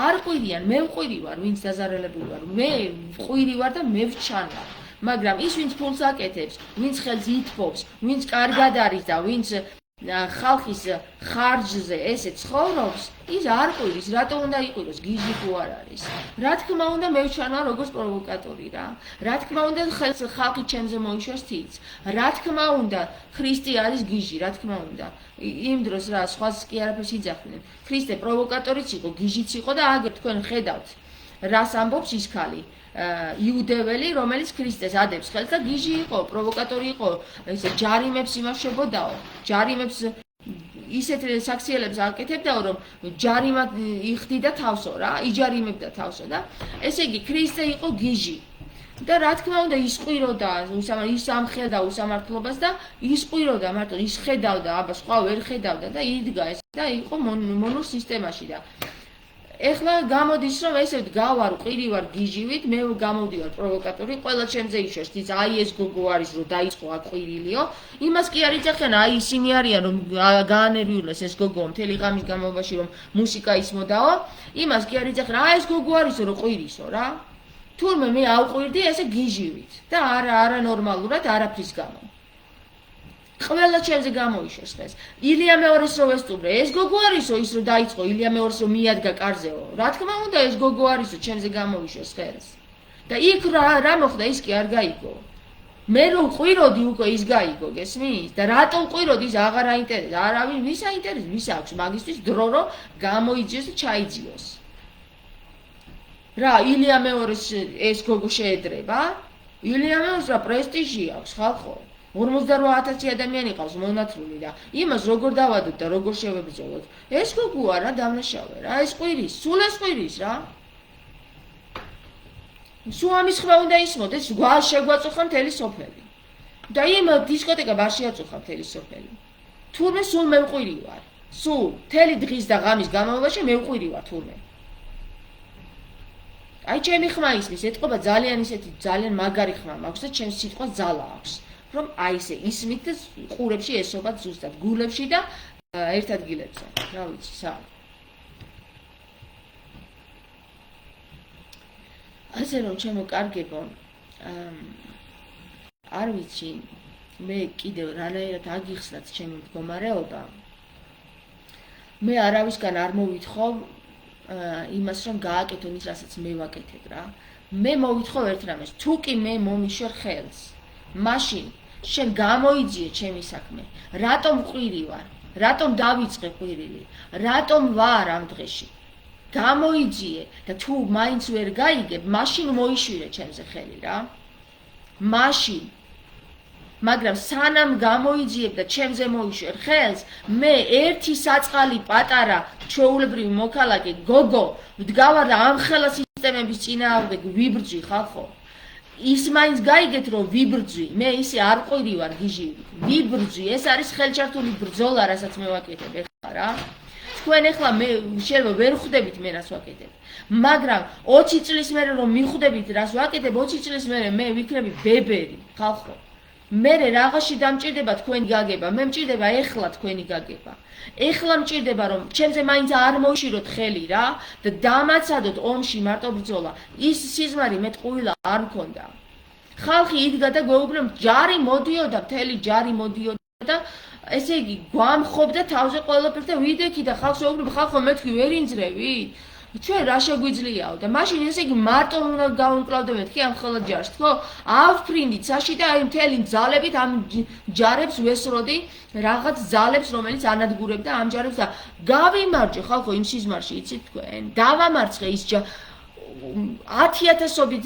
არ ყვირიან მე ვყვირი ვარ ვინც დაზარალებული ვარ მე ვყვირი ვარ და მე ვჩანვარ მაგრამ ის ვინც ფულს აკეთებს ვინც ხელს ითფობს ვინც კარგად არის და ვინც ხალხის ხარჯზე ესე ცხოვრობს, ის არ ყვირის, რატო უნდა იყვიროს, გიჟი თუ არ არის. რა თქმა უნდა მე ვჩანვარ როგორც პროვოკატორი რა. რა თქმა უნდა ხალხი ჩემზე მოიშვას თითს. რა თქმა უნდა ქრისტე არის გიჟი, რა თქმა უნდა. იმ დროს რა სხვას კი არაფერს იძახდნენ. ქრისტე პროვოკატორიც იყო, გიჟიც იყო და აგერ თქვენ ხედავთ. რას ამბობს ის ქალი? იუდეველი, რომელიც ქრისტეს ადებს ხელს და გიჟი იყო, პროვოკატორი იყო, ესე ჯარიმებს იმარშებოდაო, ჯარიმებს ისეთ საქციელებს აკეთებდაო, რომ ჯარიმად იხდიდა თავსო რა, იჯარიმებდა თავსო და ესე იგი ქრისტე იყო გიჟი. და რა თქმა უნდა ისყვიროდა, ის ამხედა უსამართლობას და ისყვიროდა, მარტო ის ხედავდა, აბა სხვა ვერ ხედავდა და იდგა ეს და იყო მონურ სისტემაში და ეხლა გამოდის რომ ესე გავარ ყირივარ გიჟივით, მე გამოვდივარ პროვოკატორი, ყველა ჩემზე იშოს, ის აი ეს გოგო არის რომ დაიწყო აქ ყვირილიო, იმას კი არ იცახიან, აი ისინი არიან რომ გაანერვიულეს ეს გოგო მთელი ღამის განმავლობაში რომ მუსიკა ისმოდაო, იმას კი არ იცახიან, აი ეს გოგო არისო რომ ყვირისო რა. თურმე მე ავყვირდი ესე გიჟივით და არა ნორმალურად არაფრის გამო. ყველა ჩემზე გამოიშოს ხეს. ილია მეორეს რო ვესტუმრე, ეს გოგო არისო ის რომ დაიწყო, ილია მეორეს რომ მიადგა კარზეო. რა თქმა უნდა ეს გოგო არისო ჩემზე გამოიშოს ხეს. და იქ რა მოხდა ის კი არ გაიგო. მე რო ყვიროდი უკვე ის გაიგო, გესმის? და რატომ ყვიროდი ის აღარ აინტერესებს. არავინ ვის აინტერესებს, ვის აქვს მაგისტრის დრო რომ გამოიძიოს და ჩაიძიოს. რა ილია მეორეს ეს გოგო შეედრება? ილია მეორეს რა პრესტიჟი აქვს ხალხო. 48,000 ადამიანი ყავს მონათლული და იმას როგორ დავადოთ და როგორ შევებრძოლოთ. ეს გოგოა რა დამნაშავე რა, ეს ყვირის, სულ ეს ყვირის რა. სულ ამის ხმა უნდა ისმოდეს, შეგვაწუხა მთელი სოფელი. და იმ დისკოტეკა არ შეაწუხა მთელი სოფელი. თურმე სულ მე ვყვირი ვარ. სულ მთელი დღის და ღამის განმავლობაში მე ვყვირი ვარ თურმე. აი ჩემი ხმა ისმის, ეთყობა ძალიან ისეთი ძალიან მაგარი ხმა მაქვს და ჩემს სიტყვას ძალა აქვს. რომ აი ესე ისმით და ყურებში ესობათ ზუსტად გულებში და ერთ ადგილებზე. რა ვიცი, სა. ასე რომ ჩემო კარგებო, არ ვიცი, მე კიდევ რანაირად აგიხსნათ ჩემი მდგომარეობა. მე არავისგან არ მოვითხოვ იმას რომ გააკეთონ ის რასაც მე ვაკეთებ რა. მე მოვითხოვ ერთ რამეს, თუ კი მე მომიშორ ხელს, მაშინ შენ გამოიძიე ჩემი საქმე. რატომ ყვირი ვარ? რატომ დავიწყე ყვირილი? რატომ ვარ ამ დღეში? გამოიძიე და თუ მაინც ვერ გაიგებ, მაშინ მოიშვირე ჩემზე ხელი რა. მაშინ მაგრამ სანამ გამოიძიებ და ჩემზე მოიშვერ ხელს, მე ერთი საწყალი პატარა ჩვეულებრივი მოქალაქე გოგო ვდგავარ და ამ ხელა სისტემების წინააღმდეგ ვიბრძვი ხალხო. ის მაინც გაიგეთ რომ ვიბრძვი, მე ისე არ ყვირი ვარ გიჟივით. ვიბრძვი, ეს არის ხელჩართული ბრძოლა, რასაც მე ვაკეთებ ეხლა რა. თქვენ ეხლა მე შეიძლება ვერ ხვდებით მე რას ვაკეთებ. მაგრამ 20 წლის მერე რომ მიხვდებით რას ვაკეთებ, 20 წლის მერე მე ვიქნები ბებერი, ხალხო. მე რაღაცში დამჭირდება თქვენი გაგება, მე მჭირდება ეხლა თქვენი გაგება. ეხლა მჭირდება რომ ჩემზე მაინც არ მოიშვიროთ ხელი რა და დამაცადოთ ომში მარტო ბრძოლა. ის სიზმარი მე ტყუილა არ მქონდა. ხალხი იდგა და გვეუბნება, ჯარი მოდიოდა, მთელი ჯარი მოდიოდა და ესე იგი გვამხობდა თავზე ყველაფერს და ვიდექი და ხალხს ეუბნება, ხალხო მე თქვი ვერ ინძრევით? ჩვენ რა შეგვიძლიაო და მაშინ ესე იგი მარტო უნდა გავუმკლავდებოდეთ კი ამ ხელა ჯარს, თქო? ავფრინდით საში და აი მთელი ძალებით ამ ჯარებს ვესროდი, რაღაც ძალებს, რომელიც ანადგურებდა ამ ჯარებს და გავიმარჯვე ხალხო იმ სიზმარში, იცით თქვენ? დავამარცხე ის 10,000-ობით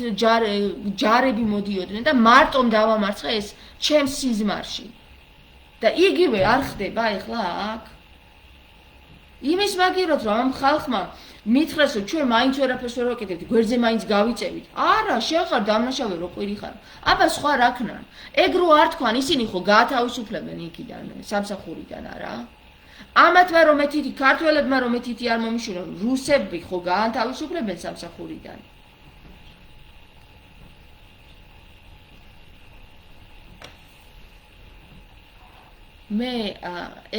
ჯარები მოდიოდნენ და მარტომ დავამარცხე ეს ჩემს სიზმარში. და იგივე არ ხდება ეხლა აქ. იმის მაგიროთ რომ ამ ხალხმა მითხრეს რომ ჩვენ მაინც ვერაფერს ვერ ვაკეთებთ, გვერდზე მაინც გავიწევით. არა, შეხარ დამნაშავე რო ყვირი ხარ. აბა სხვა რა ქნან? ეგ რო არ თქვან, ისინი ხო გაათავისუფლებენ იქიდან, სამსახურიდან არა? ამათმა რომ ეთითი ქართველებმა რომ ეთითი არ მომიშვიდნენ, რუსები ხო გაათავისუფლებენ სამსახურიდან? მე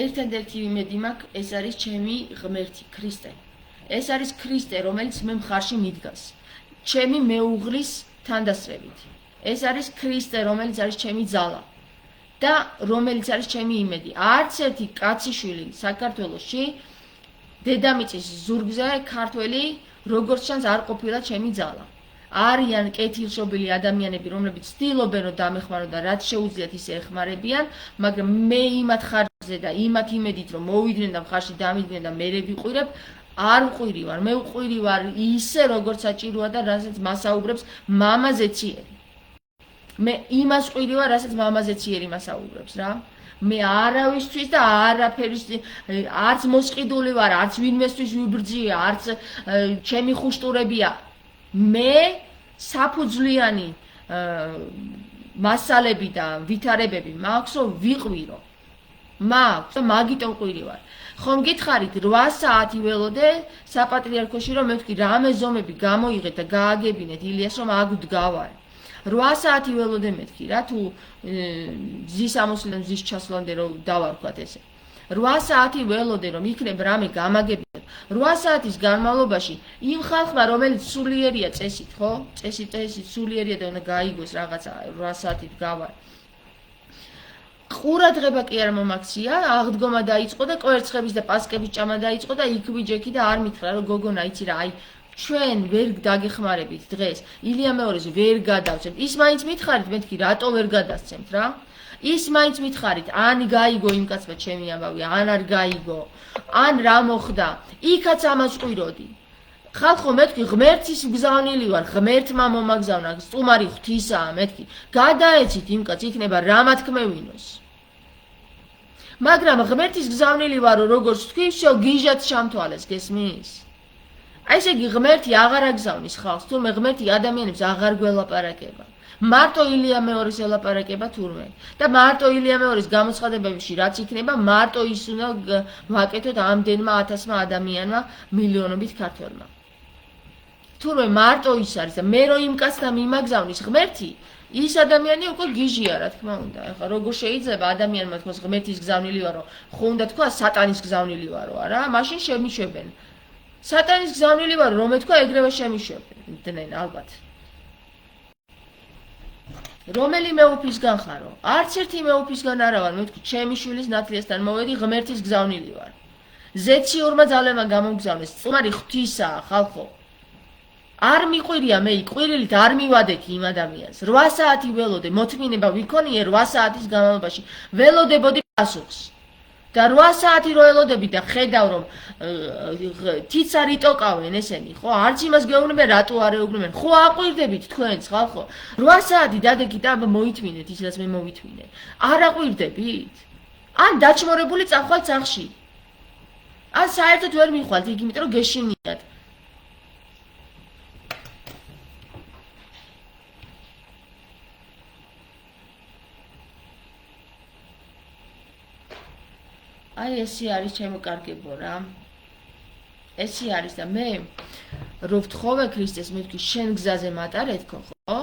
ერთადერთი იმედი მაქვს, ეს არის ჩემი ღმერთი, ქრისტე. ეს არის ქრისტე, რომელიც მე მხარში მიდგას. ჩემი მეუღლის თანდასწრებით. ეს არის ქრისტე, რომელიც არის ჩემი ძალა და რომელიც არის ჩემი იმედი. არც ერთი კაციშვილი საქართველოში დედამიწის ზურგზე ქართველი როგორც ჩანს არ ყოფილა ჩემი ძალა. არიან კეთილშობილი ადამიანები, რომლებიც ცდილობენ რომ დამეხმარონ და რაც შეუძლიათ ისე ეხმარებიან, მაგრამ მე იმათ ხარჯზე და იმათ იმედით რომ მოვიდნენ და მხარში დამიდგნენ და მე ვიყურებ, არ ვყვირი ვარ, მე ვყვირი ვარ ისე როგორც საჭიროა და რასაც მასაუბრებს მამაზე ციერი. მე იმას ვყვირი ვარ, რასაც მამაზე ციერი მასაუბრებს რა. მე არავისთვის და არაფერის არც მოსყიდული ვარ, არც ვინმესთვის ვიბრძია, არც ჩემი ხუშტურებია. მე საფუძვლიანი მასალები და ვითარებები მაქვს, რომ ვიყვირო. მაქვს, მაგიტომ ვყვირი ვარ. ხომ გითხარით 8 საათი ველოდე საპატრიარქოში რომ მე ვთქვი რამე ზომები გამოიღეთ და გააგებინეთ ილიას რომ აქ ვდგავარ. 8 საათი ველოდე მეთქი რა თუ ზის ამოსვლიდან ზის ჩასვლამდე რომ დავარქვათ ესე 8 საათი ველოდე რომ იქნებ რამე გამაგებინებ 8 საათის განმავლობაში იმ ხალხმა რომელიც სულიერია წესით ხო წესით სულიერია და უნდა გაიგოს რაღაცა 8 საათით გავარ ყურადღება კი არ მომაქცია აღდგომა დაიწყო და კვერცხების და პასკების ჭამა დაიწყო და იქ ვიჯექი და არ მითხრა რომ გოგონა იცი რა აი ჩვენ ვერ დაგეხმარებით დღეს ილია მეორეს ვერ გადავცემთ ის მაინც მითხარით მეთქი რატო ვერ გადასცემთ რა ის მაინც მითხარით ან გაიგო იმ კაცმა ჩემი ამბავი ან არ გაიგო ან რა მოხდა იქაც ამას ყვიროდი ხალხო მეთქი ღმერთის მგზავნილი ვარ ღმერთმა მომაგზავნა სტუმარი ღვთისაა მეთქი გადაეცით იმ კაცს იქნება რამათქმევინოს მაგრამ ღმერთის მგზავნილი ვარო როგორც თქვი всё გიჟად ჩამთვალეს გესმის აი ესე იგი ღმერთი აღარ აგზავნის ხალხს თურმე ღმერთი ადამიანებს აღარ გველაპარაკება მარტო ილია მეორეს ელაპარაკება თურმე და მარტო ილია მეორის გამოცხადებებში რაც იქნება მარტო ის უნდა ვაკეთოთ ამდენმა 1000-მა ადამიანმა მილიონობით ქართველმა თურმე მარტო ის არის და მე რო იმ კაცთან მიმაგზავნის ღმერთი ის ადამიანი უკვე გიჟია რა თქმა უნდა ახლა როგორ შეიძლება ადამიანმა თქვას ღმერთის გზავნილი ვარო ხო უნდა თქვა სატანის გზავნილი ვარო არა მაშინ შემიშვებენ სატანის გზავნილი ვარ რომ ეთქვა ეგრევე შემიშვებდნენ ალბათ რომელი მეუფისგან ხარო არც ერთი მეუფისგან არა ვარ მე ვთქვი ჩემი შვილის ნათლიასთან მოვედი ღმერთის გზავნილი ვარ ზეციორმა ძალებმა გამომგზავნეს წუმარი ღვთისაა ხალხო არ მიყვირია მე ყვირილით არ მივადექი იმ ადამიანს 8 საათი ველოდე მოთმინება ვიქონიე 8 საათის განმავლობაში ველოდებოდი პასუხს და 8 საათი რო ელოდები და ხედავ რომ თიც არ იტოკავენ ესენი ხო არც იმას გეუბნებიან რატო არ ეუბნებიან ხო აყვირდებით თქვენს ხალხო 8 საათი დადექით და მოითმინეთ ისაც მე მოვითმინე არ აყვირდებით ან დაჩმორებული წახვალთ სახში ან საერთოდ ვერ მიხვალთ იქ იმიტომ რომ გეშინიათ აი ესე არის ჩემო კარგებო რა ესე არის და მე რო ვთხოვე ქრისტეს მე ვთქვი შენ გზაზე მატარეთქო ხო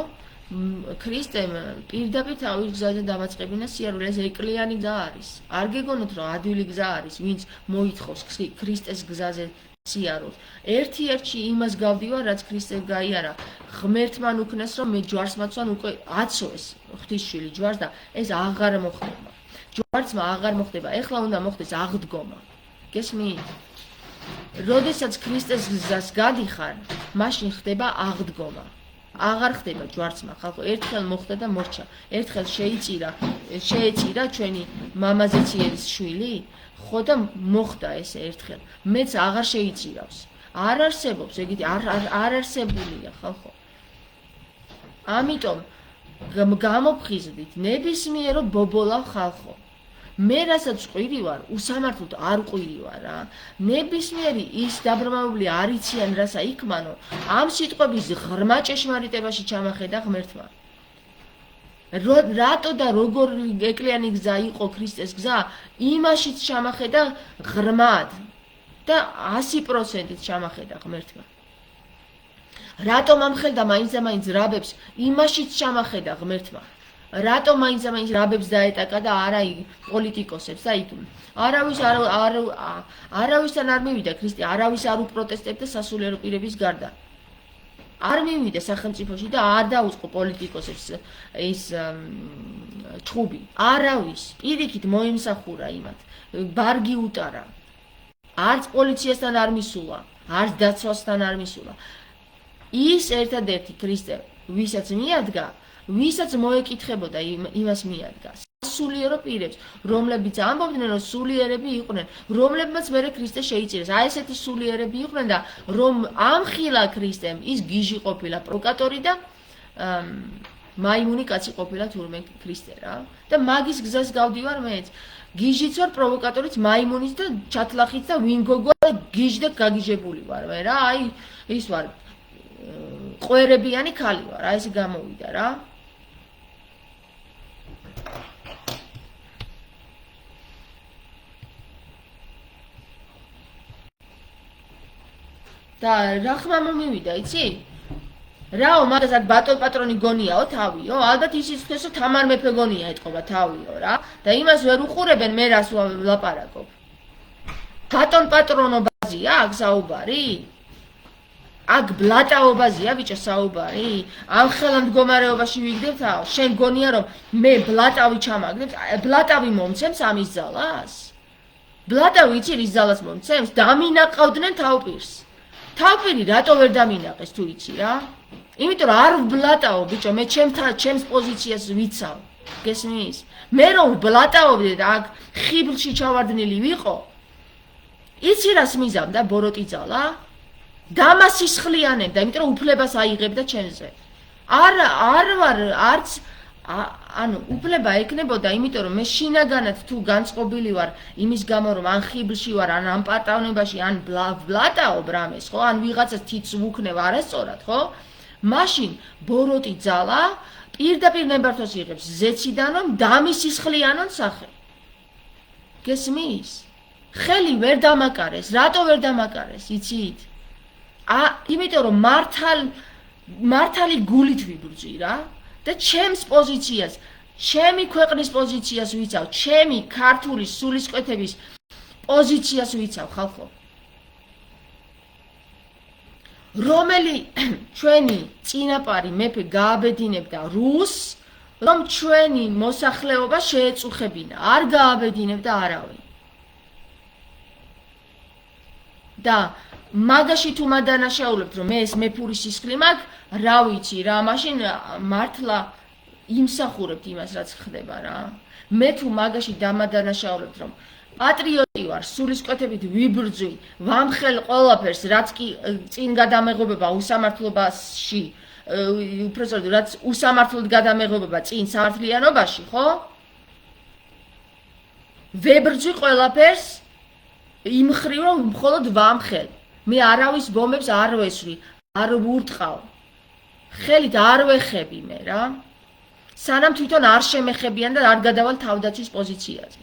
ქრისტემ პირდაპირ თავის გზაზე დამაწყებინა სიარული ეს ეკლიანი გზა არის არ გეგონოთ რომ ადვილი გზა არის ვინც მოითხოვს ქრისტეს გზაზე სიარულს ერთ-ერთში იმას გავდივარ რაც ქრისტე გაიარა ღმერთმან უქნეს რომ მე ჯვარს მაცვან უკვე აცოეს ღვთისშვილი ჯვარს და ეს აღარ მოხდება ჯვარცმა აღარ მოხდება ეხლა უნდა მოხდეს აღდგომა გესმით როდესაც ქრისტეს გზას გადიხარ მაშინ ხდება აღდგომა აღარ ხდება ჯვარცმა ხალხო ერთხელ მოხდა და მორჩა ერთხელ შეეწირა ჩვენი მამაზე ციერის შვილი ხო და მოხდა ესე ერთხელ მეც აღარ შეიწირავს არ არსებობს ეგეთი არ არსებულია ხალხო ამიტომ გამოფხიზდით ნებისმიერო ბობოლა ხალხო მე რასაც ყვირი ვარ უსამართლოდ არ ყვირი ვარ რა ნებისმიერი ის დაბრმავებული არ იციან რასა იქმანო ამ სიტყვების ღრმა ჭეშმარიტებაში ჩამახედა ღმერთმა რატო და როგორ ეკლიანი გზა იყო ქრისტეს გზა იმაშიც ჩამახედა ღრმად და 100%-ით ჩამახედა ღმერთმა რატომ ამხელდა მაინც და მაინც რაბებს იმაშიც ჩამახედა ღმერთმა რატო მაინც და მაინც რაბებს დაეტაკა და არა პოლიტიკოსებს და იქ არავისთან არ მივიდა ქრისტე არავის არ უპროტესტებდა სასულიერო პირების გარდა არ მივიდა სახელმწიფოში და არ დაუწყო პოლიტიკოსებს ის ჩხუბი არავის პირიქით მოიმსახურა იმათ ბარგი უტარა არც პოლიციასთან არ მისულა არც დაცვასთან არ მისულა ის ერთადერთი ქრისტე ვისაც მიადგა ვისაც მოეკითხებოდა იმას მიადგა სულიერო პირებს, რომლებიც ამბობდნენ, რომ სულიერები იყვნენ, რომლებმაც მერე ქრისტე შეიწირეს. აი ესეთი სულიერები იყვნენ და რომ ამხილა ქრისტემ, ის გიჟი ყოფილა პროვოკატორი და მაიმუნი კაცი ყოფილა თურმე ქრისტე რა. და მაგის გზას გავდივარ მეც. გიჟიც ვარ, პროვოკატორიც, მაიმუნიც და ჩათლახიც და ვინ გოგოა და გიჟი და გაგიჟებული ვარ მე რა. აი ის ვარ ყვერებიანი ქალი ვარ. აი ეს გამოვიდა რა. და რა ხმა მომივიდა, იცი? რაო, მაგასაც ბატონ პატრონი გონიაო თავიო? ალბათ ისიც თქვენსო თამარ მეფე გონია ეთყობა თავიო რა. და იმას ვერ უყურებენ მე რას ვლაპარაკობ. ბატონ პატრონობაზია აქ საუბარი? აქ ბლატაობაზია ბიჭო საუბარი? ამ ხელმდგომარეობაში ვიგდებთაო? შენ გონია რომ მე ბლატავი ჩამაგდებ? ბლატავი მომცემს ამის ძალას? ბლატავი იცი რის ძალას მომცემს? დამინაყავდნენ თავპირს. თავპირი რატო ვერ დამინაყეს თუ იცი რა? იმიტომ რომ არ ვბლატაო ბიჭო, მე ჩემს პოზიციას ვიცავ. გესმის? მე რომ ვბლატაობდი და აქ ხიბლში ჩავარდნილი ვიყო, იცი რას მიზამდა ბოროტი ძალა? დამასისხლიანებდა, იმიტომ რომ უფლებას აიღებდა ჩემზე. არ ვარ არც ანუ უფლება ეკნებოდა, იმიტომ რომ მე შინაგანად თუ განწყობილი ვარ იმის გამო რომ ან ხიბლში ვარ, ან ამ პარტავნებაში, ან ბლატაობ რამეს, ხო? ან ვიღაცას თითს ვუქნევ არასწორად, ხო? მაშინ ბოროტი ძალა პირდაპირ ნებართვას იღებს ზეციდან რომ დამისისხლიანონ სახე. გესმის? ხელი ვერ დამაკარეს, რატო ვერ დამაკარეს, იცით? იმიტომ რომ მართალი გულით ვიბრძვი რა და ჩემს პოზიციას, ჩემი ქვეყნის პოზიციას ვიცავ, ჩემი ქართული სულისკვეთების პოზიციას ვიცავ ხალხო. რომელი ჩვენი წინაპარი მეფე გააბედინებდა რუსს, რომ ჩვენი მოსახლეობა შეეწუხებინა, არ გააბედინებდა არავინ. და მაგაში თუ მადანაშაულებთ რომ მე ეს მეფური სისხლი მაქვს, რა ვიცი რა, მაშინ მართლა იმსახურებთ იმას რაც ხდება რა. მე თუ მაგაში დამადანაშაულებთ რომ პატრიოტი ვარ, სულისკვეთებით ვიბრძვი, ვამხელ ყველაფერს, რაც კი წინ გადამეღობება უსამართლობაში, უბრალოდ რაც უსამართლოდ გადამეღობება წინ სამართლიანობაში, ხო? ვებრძვი ყველაფერს იმ მხრივ რომ მხოლოდ ვამხელ. მე არავის ბომბებს არ ვესვი, არ ვურტყავ. ხელით არ ვეხები მე რა. სანამ თვითონ არ შემეხებიან და არ გადავალ თავდაცვის პოზიციაზე.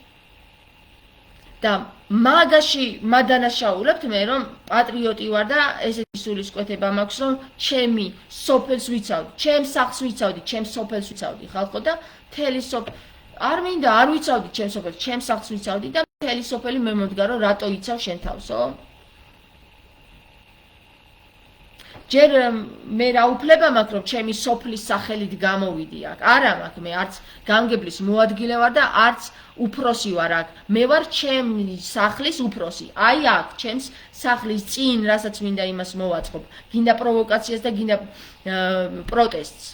და მაგაში მადანაშაულებთ მე რომ პატრიოტი ვარ და ესეთი სულისკვეთება მაქვს რომ ჩემი სოფელს ვიცავდი, ჩემს სახლს ვიცავდი, ჩემს სოფელს ვიცავდი ხალხო და მთელი არ მინდა არ ვიცავდი ჩემს სოფელს, ჩემს სახლს ვიცავდი და მთელი სოფელი მე მომდგა რომ რატო იცავ შენ თავსო? ჯერ მე რა უფლება მაქვს რომ ჩემი სოფლის სახელით გამოვიდი აქ. არა მაქვს მე არც გამგებლის მოადგილე ვარ და არც უფროსი ვარ აქ. მე ვარ ჩემი სახლის უფროსი. აი აქ ჩემს სახლის წინ რასაც მინდა იმას მოვაწყობ. გინდა პროვოკაციას და გინდა პროტესტს.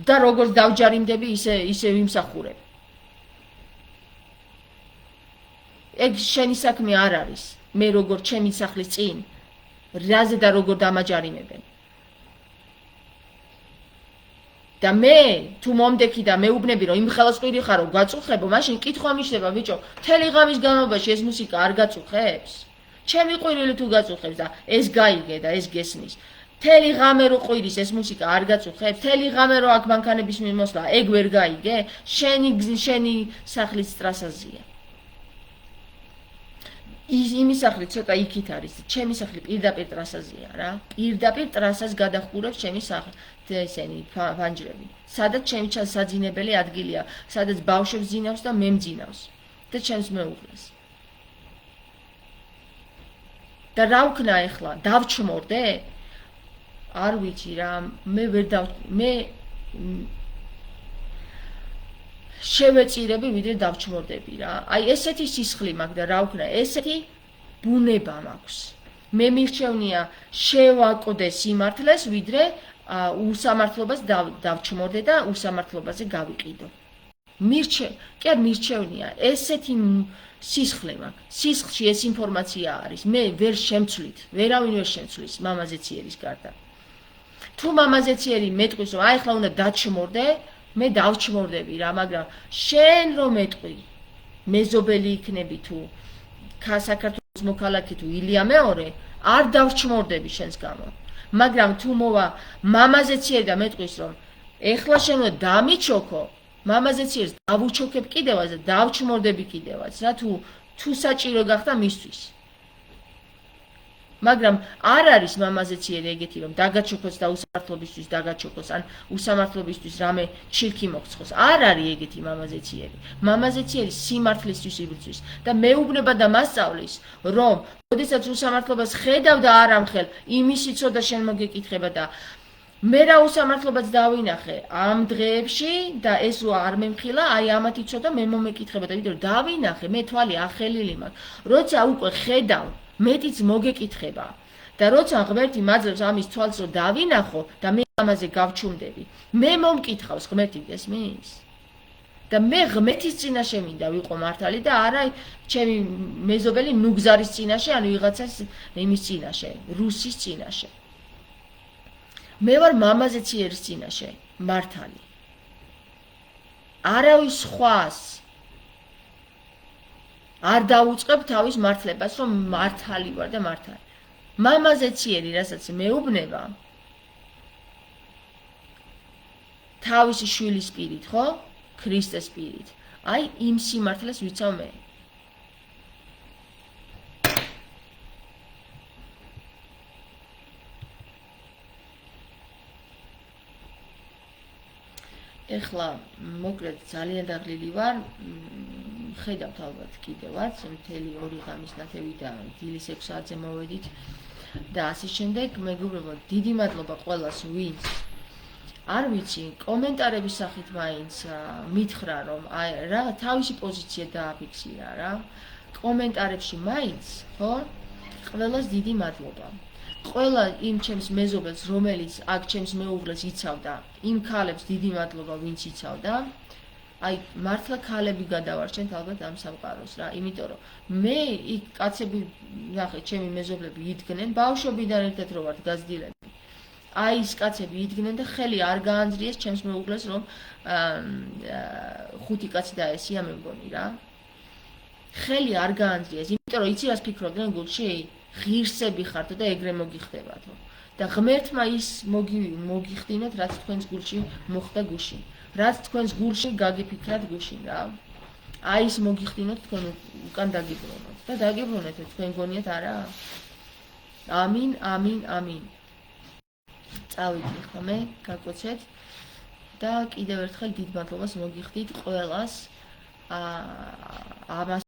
და როგორც დავჯარიმდები ისე ვიმსახურებ. ეგ შენი საქმე არ არის. მე როგორ ჩემი სახლის წინ რაზე და როგორ დამაჯარიმებენ. და მე თუ მომდექი და მეუბნები რომ იმ ხელოსყვირი ხარო გაწუხებო, მაშინ კითხვა მიშდება ბიჭო, მთელი ღამის განმავლობაში ეს მუსიკა არ გაწუხებს? ჩემი ყვირილი თუ გაწუხებს და ეს გაიგე და ეს გესმის. მთელი ღამე რო ყვირის ეს მუსიკა არ გაწუხებს? მთელი ღამე რო აქ მანქანების მიმოსვლა ეგ ვერ გაიგე? შენი სახლის ტრასაზია. იმის სახლი ცოტა იქით არის, ჩემი სახლი პირდაპირ ტრასაზეა რა. პირდაპირ ტრასას გადახურებს ჩემი სახლი, ესენი ფანჯრები. სადაც ჩემი საძინებელი ადგილია, სადაც ბავშვებს ძინავს და მე მძინავს და ჩემს მეუღლეს. და რა ვქნა ახლა? დავჩმორდე? არ ვიცი რა, მე შევეწირები ვიდრე დავჩმორდები რა. აი ესეთი სისხლი მაქვს და რა ვქნა, ესეთი ბუნება მაქვს. მე მირჩევნია შევაკოდე სიმართლეს ვიდრე უსამართლობას დავჩმორდე და უსამართლობაზე გავიყიდო. კი არ მირჩევნია, ესეთი სისხლე მაქვს. სისხლში ეს ინფორმაცია არის. მე ვერ შემცვლით, ვერავინ ვერ შემცვლის მამაზეციერის გარდა. თუ მამაზეციერი მეტყვის, რომ აი ახლა უნდა დაჩმორდე, მე დავჩმორდები რა, მაგრამ შენ რომ მეტყვი, მეზობელი იქნები თუ საქართველოს მოქალაქე თუ ილია მეორე, არ დავჩმორდები შენს გამო. მაგრამ თუ მოვა მამაზეციერი და მეტყვის, რომ ეხლა შენ უნდა დამიჩოქო, მამაზეციერს დავუჩოქებ კიდევაც და დავჩმორდები კიდევაც, რა თუ საჭირო გახდა მისთვის. მაგრამ არ არის მამაზეციერი ეგეთი, რომ დაგაჩოქოს და უსამართლობისთვის დაგაჩოქოს, ან უსამართლობისთვის რამე ჩირქი მოგცხოს. არ არის ეგეთი მამაზეციერი. მამაზეციერი სიმართლისთვის იბრძვის და მეუბნება და მასწავლის, რომ როდესაც უსამართლობას ხედავ და არ ამხელ, იმის იცოდა შენ მოგეკითხება და მე რა უსამართლობაც დავინახე ამ დღეებში და ეს რო არ მემხილა, აი ამათ იცოდა მე მომეკითხება და ვიდრე დავინახე, მე თვალი ახელილი მაქვს. როცა უკვე ხედავ, მეტიც მოგეკითხება და როცა ღმერთი მაძლევს ამის თვალს რომ დავინახო და მე ამაზე გავჩუმდები, მე მომკითხავს ღმერთი გესმის? და მე ღმერთის წინაშე მინდა ვიყო მართალი და არა ჩემი მეზობელი ნუგზარის წინაშე, ან ვიღაცას იმის წინაშე, რუსის წინაშე. მე ვარ მამაზეციერის წინაშე, მართალი. არავის სხვას არ დაუწყებ თავის მართლებას, რომ მართალი ვარ და მართალი. მამაზეციერი, რასაც მეუბნება, თავისი შვილის პირით, ხო? ქრისტეს პირით. აი იმ სიმართლეს ვიცავ მე. ეხლა მოკლედ ძალიან დაღლილი ვარ, ხედავთ ალბათ კიდევაც, მთელი 2 ღამის ნათელი და დილის 6 საათზე მოვედით და ასე შემდეგ. მეგობრებო, დიდი მადლობა ყველას, ვინც არ ვიცი, კომენტარების სახით მაინც მითხრა, რომ აი რა თავისი პოზიცია დააფიქსირა რა. კომენტარებში მაინც, ხო? ყველას დიდი მადლობა. ყველა იმ ჩემს მეზობელს, რომელიც აქ ჩემს მეუღლეს იცავდა, იმ ქალებს დიდი მადლობა, ვინც იცავდა. აი მართლა ქალები გადავარჩენთ ალბათ ამ სამყაროს რა, იმიტომ რომ მე იქ კაცები, ნახე, ჩემი მეზობლები იდგნენ, ბავშვობიდან ერთად რო ვართ გაზრდილები. აი ის კაცები იდგნენ და ხელი არ გაანძრიეს ჩემს მეუღლეს, რომ 5 კაცი დაესია მე მგონი რა. ხელი არ გაანძრიეს, იმიტომ რომ იცი რას ფიქრობდნენ გულში? ღირსები ხართ და ეგრე მოგიხდებათო. და ღმერთმა ის მოგიხდინოთ, რაც თქვენს გულში მოხდა გუშინ. რაც თქვენს გულში გაგიფიქრათ გუშინ რა. აი ის მოგიხდინოთ თქვენ უკან დაგიბრუნოთ და დაგიბრუნეთ თქვენ გონიათ არა? ამინ, ამინ, ამინ. წავიდი ხო მე, გაგოცეთ და კიდევ ერთხელ დიდ მადლობას მოგიხდით ყველას. ამას